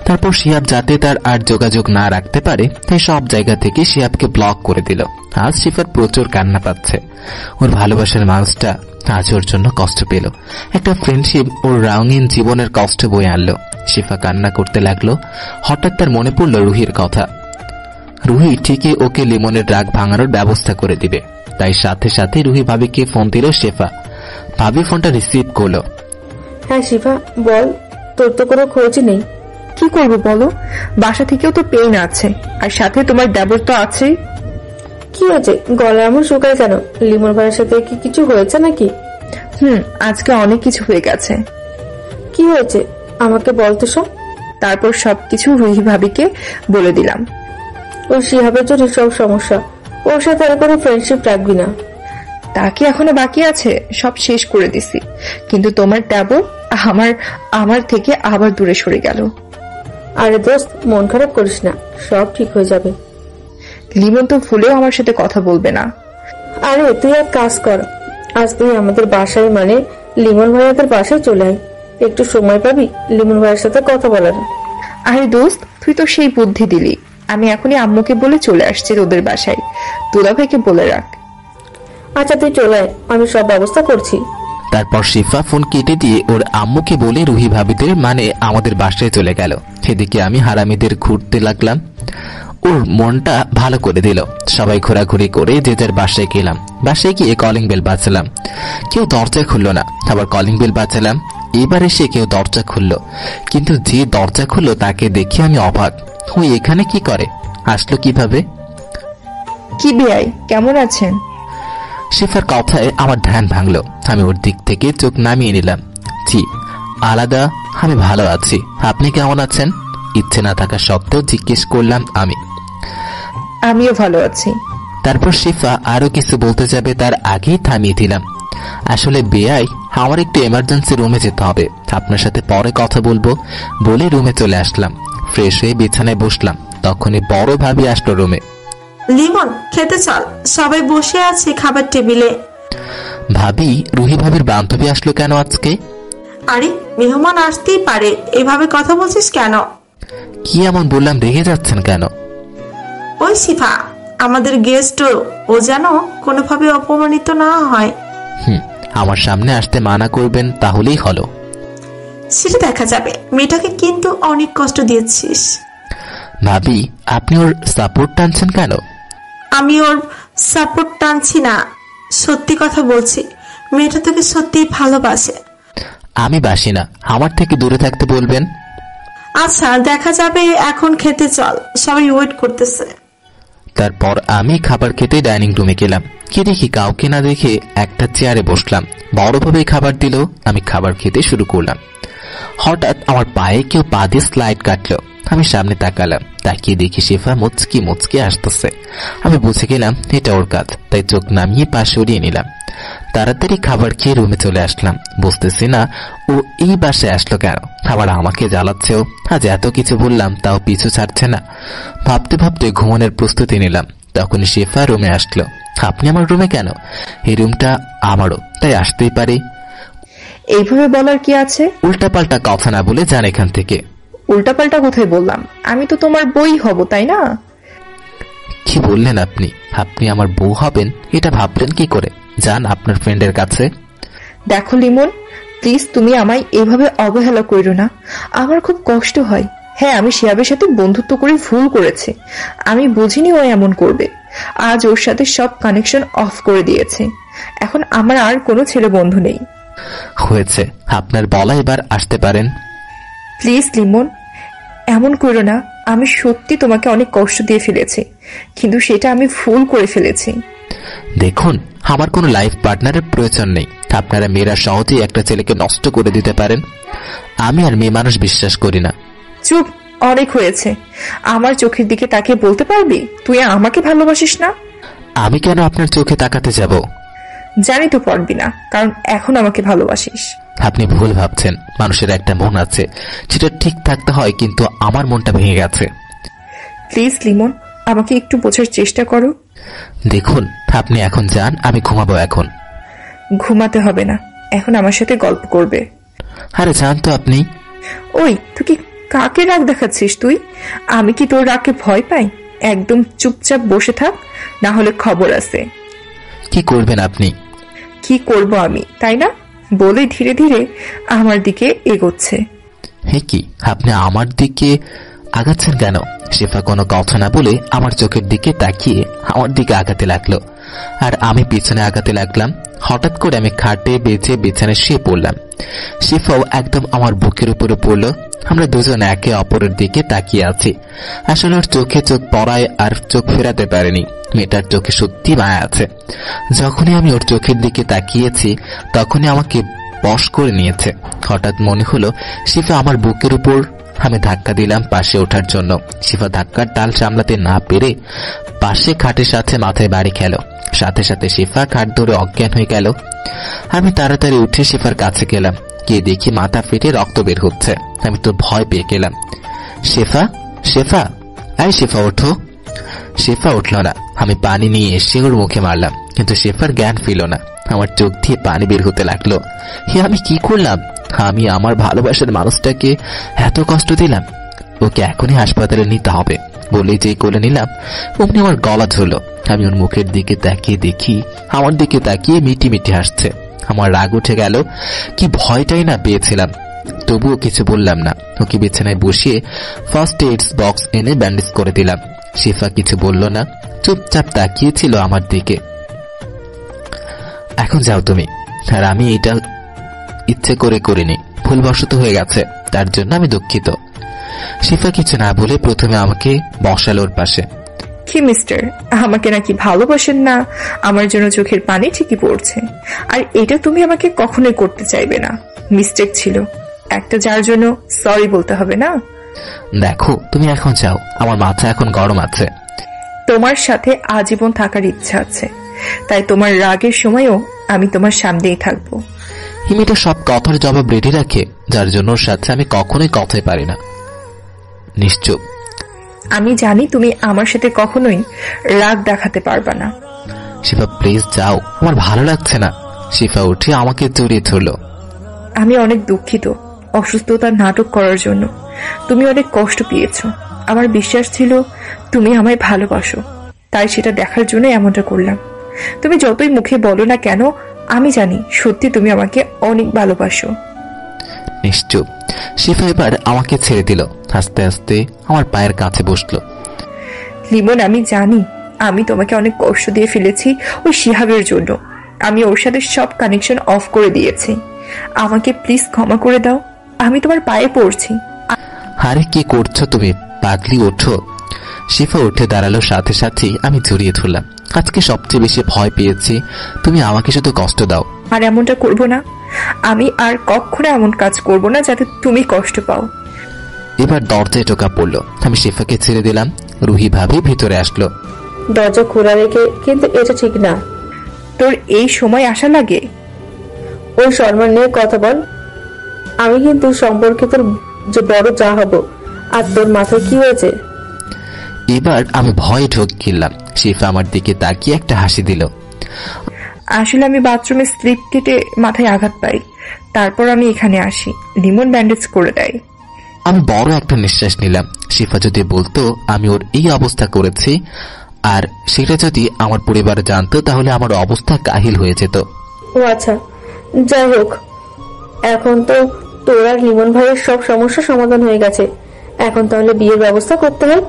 তারপর শিহাব যাতে তার আর যোগাযোগ না রাখতে পারে তাই সব জায়গা থেকে শিহাবকে ব্লক করে দিল। আজ শিফার প্রচুর কান্না পাচ্ছে। ওর ভালোবাসার মানুষটা আজ ওর জন্য কষ্ট পেল। একটা ফ্রেন্ডশিপ ওর রঙিন জীবনের কষ্ট বয়ে আনলো। শিফা কান্না করতে লাগলো। হঠাৎ তার মনে পড়ল রুহির কথা। রুহি ঠিকই ওকে লিমনের রাগ ভাঙানোর ব্যবস্থা করে দিবে। তাই সাথে সাথে রুহি ভাবিকে ফোন দিল শেফা। ভাবি ফোনটা রিসিভ করলো। হ্যাঁ শিফা বল, তোর তো কোনো খোঁজই নেই। কি করবো বলো, বাসা থেকেও তো পেইন আছে, আর সাথে তোমার দেবর তো আছেই। কি হয়েছে, গলা এমন শুকায় কেন? লিমন ভাইয়ের সাথে কি কিছু হয়েছে নাকি? আজকে অনেক কিছু হয়ে গেছে। কি হয়েছে আমাকে বলতো সব। তারপর সবকিছু রুহি ভাবিকে বলে দিলাম। ওই শিহাবের জন্য সব সমস্যা। ওর সাথে আর কোনো ফ্রেন্ডশিপ রাখবি না। তাকে এখনো বাকি আছে, সব শেষ করে দিছি। কিন্তু তোমার দেবর আমার থেকে আবার দূরে সরে গেল। আরে দোস্ত, মন খারাপ করিস না, সব ঠিক হয়ে যাবে। লিমন তো ভুলেও আমার সাথে কথা বলবে না। আরে তুই এক কাজ কর, আজ তুই আমাদের বাসায় মানে লিমন ভাইয়াদের বাসায় চলে আয়। একটু সময় পাবি লিমন ভাইয়ের সাথে কথা বলার। আরে দোস্ত, তুই তো সেই বুদ্ধি দিলি। আমি এখনই আম্মুকে বলে চলে আসছি তোদের বাসায়। দুলা ভাইকে বলে রাখ। আচ্ছা তুই চলে আয়, আমি সব ব্যবস্থা করছি। তারপর শিফা ফোন কেটে দিয়ে ওর আম্মুকে বলে রুহি ভাবিদের মানে আমাদের বাসায় চলে গেল। সেদিকে আমি হারামিদের ঘুরতে লাগলাম। ওর মনটা ভালো করে দিল। সবাই ঘোরাঘুরি করে যে যার বাসায় গেলাম। বাসায় গিয়ে কলিং বেল বাজালাম, কেউ দরজা খুললো না। আবার কলিং বেল বাজালাম, এবার এসে কেউ দরজা খুললো। কিন্তু যে দরজা খুললো তাকে দেখে আমি অবাক। ও এখানে কি করে, আসলো কিভাবে? কি বেয়াই, কেমন আছেন? শিফার কথায় আমার ধ্যান ভাঙলো। আমি ওর দিক থেকে চোখ নামিয়ে নিলাম। জি আলাদা, আমি ভালো আছি। আপনি কেমন আছেন? ইচ্ছে না থাকা সত্ত্বেও জিজ্ঞেস করলাম আমি। আমিও ভালো আছি। তারপর শিফা আরো কিছু বলতে যাবে তার আগেই থামিয়ে দিলাম। আসলে বেয়াই, আমার একটু এমার্জেন্সি রুমে যেতে হবে, আপনার সাথে পরে কথা বলবো বলে রুমে চলে আসলাম। ফ্রেশ হয়ে বিছানায় বসলাম, তখনই বড় ভাবি আসলো রুমে। লিমন খেতে চল, সবাই বসে আছে খাবার টেবিলে। ভাবি, রুহি ভাবির বান্ধবী আসলো কেন আজকে? আরে মেহমান আসতেই পারে, এভাবে কথা বলছিস কেন? কি এমন বললাম, রেগে যাচ্ছেন কেন? ওই শিফা আমাদের গেস্ট, ও যেন কোনোভাবে অপমানিত না হয়। আমার সামনে আসতে মানা করবেন তাহলেই হলো। সেটা দেখা যাবে, মেয়েটাকে কিন্তু অনেক কষ্ট দিয়েছিস। ভাবি, আপনি ওর সাপোর্ট টানছেন কেন? আমি ওর সাপোর্ট টানছি না, সত্যি কথা বলছি। মেয়েটা তোকে সত্যিই ভালোবাসে। আমি বাসি না, আমার থেকে দূরে থাকতে বলবেন। আচ্ছা দেখা যাবে, এখন খেতে চল, সবাই ওয়েট করতেছে। তারপর আমি খাবার খেতে ডাইনিং রুমে গেলাম। কি দেখি কাউকে না দেখে একটা চেয়ারে বসলাম। বড়ভাবে খাবার দিল, আমি খাবার খেতে শুরু করলাম। হঠাৎ আমার পায়ে কেউ পা দিয়ে স্লাইড কাটলো। আমি সামনে তাকালাম, তাকিয়ে দেখি শিফা মুচকি মুচকি আসতেছে। আমি বুঝে গেলাম এটা ওর কাজ, তাই চোখ নামিয়ে পা সরিয়ে নিলাম। তাড়াতাড়ি খাবার খেয়ে রুমে চলে আসলাম। বুঝতেছি না ও এই বাসায় আসলো কেন, আবার আমাকে জ্বালাচ্ছেও। আজ এত কিছু বললাম তাও পিছু ছাড়ছে না। ভাবতে ভাবতে ঘুমানোর প্রস্তুতি নিলাম, তখনই শেফা রুমে আসলো। আপনি আমার রুমে কেন? এই রুমটা আমারও, তাই আসতেই পারি। এইভাবে বলার কি আছে? উল্টাপাল্টা কথা না বলে যান এখান থেকে। উল্টাপাল্টা কোথায় বললাম? আমি তো তোমার বই হব, তাই না? কি বললেন আপনি? আপনি আমার বউ হবেন এটা ভাবলেন কি করে? যান আপনার ফ্রেন্ডের কাছে। দেখো লিমন, প্লিজ তুমি আমায় এভাবে অবহেলা করো না। আমার খুব কষ্ট হয়। হ্যাঁ, আমি শিহাবের সাথে বন্ধুত্ব করে ভুল করেছি। আমি বুঝিনি ও এমন করবে। আজ ওর সাথে সব কানেকশন অফ করে দিয়েছে। এখন আমার আর কোনো ছেলে বন্ধু নেই। হয়েছে, আপনার বলা, এবার আসতে পারেন। প্লিজ লিমন, এমন করো না। আমি সত্যি তোমাকে অনেক কষ্ট দিয়ে ফেলেছি, কিন্তু সেটা আমি ভুল করে ফেলেছি। দেখুন, আমার কোনো লাইফ পার্টনারের প্রয়োজন নেই। আপনারা মেয়েরা সহজেই একটা ছেলেকে নষ্ট করে দিতে পারেন। আমি আর মেয়ে মানুষ বিশ্বাস করি না। চুপ, অনেক হয়েছে। আমার চোখের দিকে তাকিয়ে বলতে পারবি তুই আমাকে ভালোবাসিস না? আমি কেন আপনার চোখে তাকাতে যাব? জানি তো পারবি না, কারণ এখন আমাকে ভালোবাসিস। আপনি ভুল ভাবছেন। মানুষের একটা মন আছে, যেটা ঠিক থাকতে হয়, কিন্তু আমার মনটা ভেঙে গেছে। প্লিজ লিমন, আমাকে একটু বোঝার চেষ্টা করো। দেখুন, আপনি এখন যান, আমি ঘুমাবো এখন। ঘুমাতে হবে না, এখন আমার সাথে গল্প করবে। আরে যান তো আপনি। ওই, তুই কি কাকে রাগ দেখাচ্ছিস তুই? আমি কি তোর রাগকে ভয় পাই? একদম চুপচাপ বসে থাক, না হলে খবর আছে। কি করবেন আপনি? কি করব আমি, তাই না? বলে ধীরে ধীরে আমার দিকে এগোচ্ছে। হে কি, আপনি আমার দিকে আগাচ্ছেন কেন? শেফা কোনো কথা না বলে আমার চোখের দিকে তাকিয়ে আমার দিকে আগাতে লাগলো, আর আমি পিছনে আগাতে লাগলাম। হঠাৎ করে আমি খাটে বেঁচে বিছানায় শুয়ে পড়লাম। শেফাও একদম আমার বুকের উপরে পড়লো। আমরা দুজন একে অপরের দিকে তাকিয়ে আছি। আসলে ওর চোখে চোখ পড়ায় আর চোখ ফেরাতে পারেনি। মেয়েটার চোখে সত্যি মায়া আছে। যখনই আমি ওর চোখের দিকে তাকিয়েছি, তখনই আমাকে বশ করে নিয়েছে। হঠাৎ মনে হলো শিফা আমার বুকের উপর। আমি ধাক্কা দিলাম পাশে ওঠার জন্য। শিফা ধাক্কার টাল সামলাতে না পেরে পাশে খাটের সাথে মাথায় বাড়ি খেল। সাথে সাথে শিফা খাট ধরে অজ্ঞান হয়ে গেল। আমি তাড়াতাড়ি উঠে শিফার কাছে গেলাম, গিয়ে দেখি মাথা ফেটে রক্ত বের হচ্ছে। আমি তো ভয় পেয়ে গেলাম। শেফা, শেফা, এই শেফা ওঠো। শেফা উঠল না। আমি পানি নিয়ে এসে ওর মুখে মারলাম, কিন্তু শেফার জ্ঞান ফিরল না। আমার চোখ দিয়ে পানি বের হতে লাগলো। হে, আমি কি করলাম? আমি আমার ভালোবাসার মানুষটাকে এত কষ্ট দিলাম। ওকে এখনই হাসপাতালে নিতে হবে বলেই যেই কোলে নিলাম, অমনি আমার গলা ধরলো। আমি ওর মুখের দিকে তাকিয়ে দেখি আমার দিকে তাকিয়ে মিটি মিটি হাসছে। আমার রাগ উঠে গেল। কি ভয়টাই না পেয়েছিলাম। তবুও কিছু বললাম না। ওকে বিছানায় বসিয়ে ফার্স্ট এইডস বক্স এনে ব্যান্ডেজ করে দিলাম। শিফা কিছু বলল না, চুপচাপ তাকিয়েছিল আমার দিকে। এখন যাও তুমি। আর আমি এটা ইচ্ছে করে করিনি, ভুলবশত হয়ে গেছে, তার জন্য আমি দুঃখিত। শিফা কিছু না বলে প্রথমে আমাকে বসালো ওর পাশে। কি মিস্টার, আমাকে নাকি ভালোবাসেন না? আমার জন্য চোখের পানি ঠিকই পড়ছে, আর এটা তুমি আমাকে কখনোই করতে চাইবে না। মিস্টেক ছিল একটা, যার জন্য সরি বলতে হবে না। দেখো, তুমি এখন যাও, আমার মাথা এখন গরম আছে। তোমার সাথে আজীবন থাকার ইচ্ছা আছে, তাই তোমার রাগের সময়ও আমি তোমার সামনেই থাকবো। হিমিটা সব কথার জবাব রেডি রাখে, যার জন্য ওর সাথে আমি কখনোই কথাই পারি না। নিশ্চুপ। আমি জানি তুমি আমার সাথে কখনোই রাগ দেখাতে পারবা না। শিফা প্লিজ যাও, আমার ভালো লাগছে না। শিফা উঠে আমাকে জড়িয়ে ধরলো। আমি অনেক দুঃখিত অসুস্থতার নাটক করার জন্য। তুমি অনেক কষ্ট পেয়েছো। আমার বিশ্বাস ছিল তুমি আমায় ভালোবাসো, তাই সেটা দেখার জন্য এমনটা করলাম। তুমি যতই মুখে বলো না কেন, আমি জানি সত্যি তুমি আমাকে অনেক ভালোবাসো। নিশ্চুপ। শিফা এবার আমাকে ছেড়ে দিল। আস্তে আস্তে আমার পায়ের কাছে বসলো। লিমন, আমি জানি আমি তোমাকে অনেক কষ্ট দিয়ে ফেলেছি ওই শিহাবের জন্য। আমি ওর সাথে সব কানেকশন অফ করে দিয়েছি। আমাকে প্লিজ ক্ষমা করে দাও। আমি তোমার পায়ে পড়ছি। আরে কি করছো তুমি, পাগলি? ওঠো। শিফা উঠে দাঁড়ালো, সাথে সাথে আমি জড়িয়ে ধরলাম। আজকে সবচেয়ে বেশি ভয় পেয়েছি তুমি আমাকে শুধু কষ্ট দাও। আর এমনটা করব না। আমি আর কখনো এমন কাজ করব না যাতে তুমি কষ্ট পাও। এবার দরজায় টোকা পড়লো। আমি শিফাকে ছেড়ে দিলাম। রুহি ভাবি ভিতরে আসলো। দরজা খোলা রেখে, কিন্তু এটা ঠিক না। তোর এই সময় আসা লাগে? ওই সম্মান নিয়ে কথা বল। আমি কিন্তু সম্পর্কে তোর যে বড় যা হব। আর তোর মাথায় কি হয়েছে? এবার আমি ভয়ে ঢোক গেলাম। শিফা আমার দিকে তাকিয়ে একটা হাসি দিল। আসলে আমি বাথরুমে স্লিপ কেটে মাথায় আঘাত পাই, তারপর আমি এখানে আসি। লিমন ব্যান্ডেজ করে দেয়। আমি বড় একটা নিঃশ্বাস নিলাম। শিফা যদি বলতো আমি ওর এই অবস্থা করেছি, আর সেটা যদি আমার পরিবার জানতো, তাহলে আমার অবস্থা কাহিল হয়ে যেত। ও আচ্ছা, যাই হোক, এখন তো তোর আর লিমন ভাইয়ের সব সমস্যা সমাধান হয়ে গেছে। এখন তাহলে বিয়ের ব্যবস্থা করতে হয়।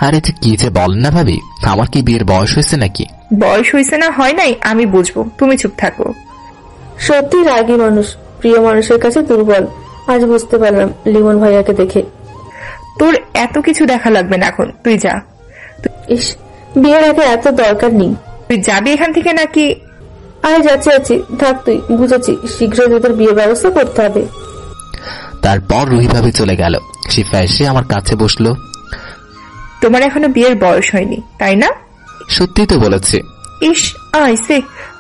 আরে কি যে বলেন না ভাবি, আমার কি বিয়ের বয়স হয়েছে নাকি? বয়স হয়েছে না হয় নাই আমি বুঝবো, তুমি চুপ থাকো। সত্যি রাগী মানুষ, প্রিয় মানুষের কাছে দুর্বল। আজ বুঝতে পারলাম লিমন ভাইয়াকে দেখে। তোর এত কিছু দেখা লাগবে না, এখন তুই যা। ইস, বিয়ের আগে এত দরকার নেই। তুই যাবি এখান থেকে নাকি? আরে যাচ্ছি, থাক তুই, বুঝেছি। শীঘ্রই তোদের বিয়ের ব্যবস্থা করতে হবে। তারপর রুহি ভাবি চলে গেল। শিফা এসে আমার কাছে বসলো। তোমার এখনো বিয়ের বয়স হয়নি, তাই না? সত্যি তো বলেছে। ইস, আইসে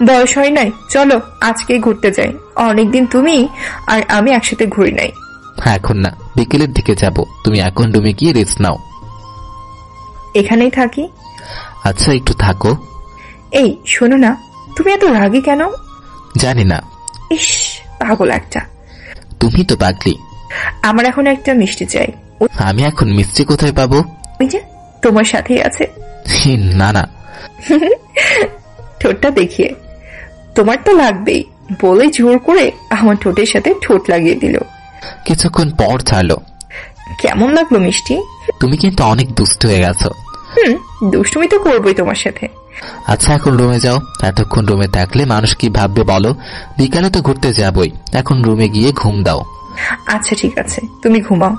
বয়স হয় নাই। চলো আজকে ঘুরতে যাই। অনেকদিন তুমি আর আমি একসাথে ঘুরি নাই। এখন না, বিকেলের দিকে যাব। তুমি এখন রুমে গিয়ে রেস্ট নাও। এখানেই থাকি। আচ্ছা, একটু থাকো। এই শোনো না, তুমি এত রাগী কেন? জানি না। ইস, পাগল একটা। তুমি তো পাগলি। আমার এখন একটা মিষ্টি চাই। আমি এখন মিষ্টি কোথায় পাবো? ওই যে তোমার সাথেই আছে। না না। ঠোঁটটা দেখিয়ে। তোমার তো লাগবেই বলে জোর করে আমার ঠোঁটের সাথে ঠোঁট লাগিয়ে দিল। কিছুক্ষণ পর ছাড়লো। কেমন লাগলো মিষ্টি? তুমি কিন্তু অনেক দুষ্ট হয়ে গেছো। দুষ্টুমি তো করবোই তোমার সাথে। আচ্ছা, এখন রুমে যাও। এতক্ষণ রুমে থাকলে মানুষ কি ভাববে বলো? বিকালে তো ঘুরতে যাবই। এখন রুমে গিয়ে ঘুম দাও। আচ্ছা ঠিক আছে, তুমি ঘুমাও।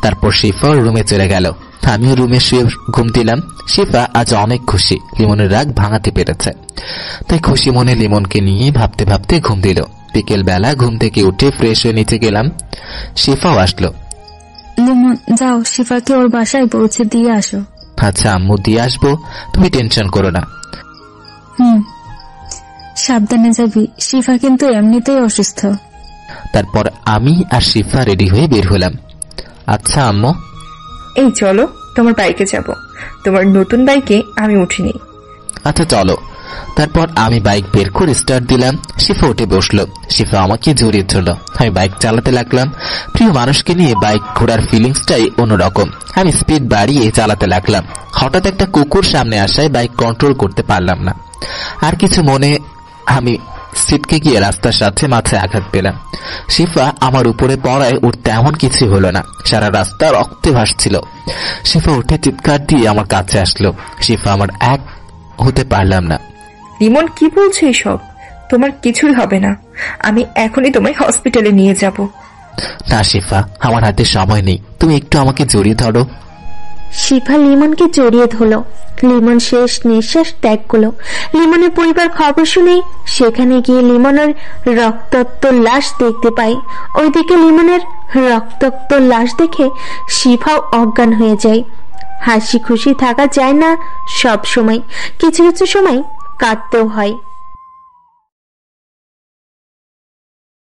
তারপর শিফা রুমে চলে গেল। আমিও রুমে শুয়ে ঘুম দিলাম। শিফা আজ অনেক খুশি, লিমনের রাগ ভাঙাতে পেরেছে। তাই খুশি মনে লিমনকে নিয়ে ভাবতে ভাবতে ঘুম দিল। বিকেল বেলা ঘুম থেকে উঠে ফ্রেশ হয়ে নিচে গেলাম। শিফাও আসলো। লিমন, যাও শিফাকে ওর বাসায় পৌঁছে দিয়ে আসো। আচ্ছা আম্মু, দিয়ে আসবো, তুমি টেনশন করো না। সাবধানে যাবি, শিফা কিন্তু এমনিতেই অসুস্থ। তারপর আমি আর শিফা রেডি হয়ে বের হলাম। আচ্ছা আম্মু। এই চলো, তোমার বাইকে যাব। তোমার নতুন বাইকে আমি উঠিনি। আচ্ছা চলো। তারপর আমি বাইক বের করে স্টার্ট দিলাম। শিফা উঠে বসলো। শিফা আমাকে জড়িয়ে ধরলো। আমি বাইক চালাতে লাগলাম। প্রিয় মানুষকে নিয়ে বাইক ঘোরার ফিলিংসটাই অন্যরকম। আমি স্পিড বাড়িয়ে চালাতে লাগলাম। হঠাৎ একটা কুকুর সামনে আসায় বাইক কন্ট্রোল করতে পারলাম না। আর কিছু মনে আমি সিটকে গিয়ে রাস্তার সাথে মাথায় আঘাত পেলাম। শিফা আমার উপরে পড়ায় ওর তেমন কিছু হলো না। সারা রাস্তা রক্তে ভাসছিল। শিফা উঠে চিৎকার দিয়ে আমার কাছে আসলো। শিফা আমার এক হতে পারলাম না। লিমন কি বলছে এসব? তোমার কিছুই হবে না। আমি এখনই তোমায় হসপিটালে নিয়ে যাব। না শিফা, আমার হাতে সময় নেই। তুমি একটু আমাকে জড়িয়ে ধরো। শিফা লিমনকে জড়িয়ে ধরল। লিমন শেষ নিঃশ্বাস ত্যাগ করলো। লিমনের পরিবার খবর শুনে সেখানে গিয়ে লিমনের রক্তাক্ত লাশ দেখতে পাই। ওইদিকে লিমনের রক্তাক্ত লাশ দেখে শিফাও অজ্ঞান হয়ে যায়। হাসি খুশি থাকা যায় না সব সময়, কিছু কিছু সময় কাঁদতেও হয়।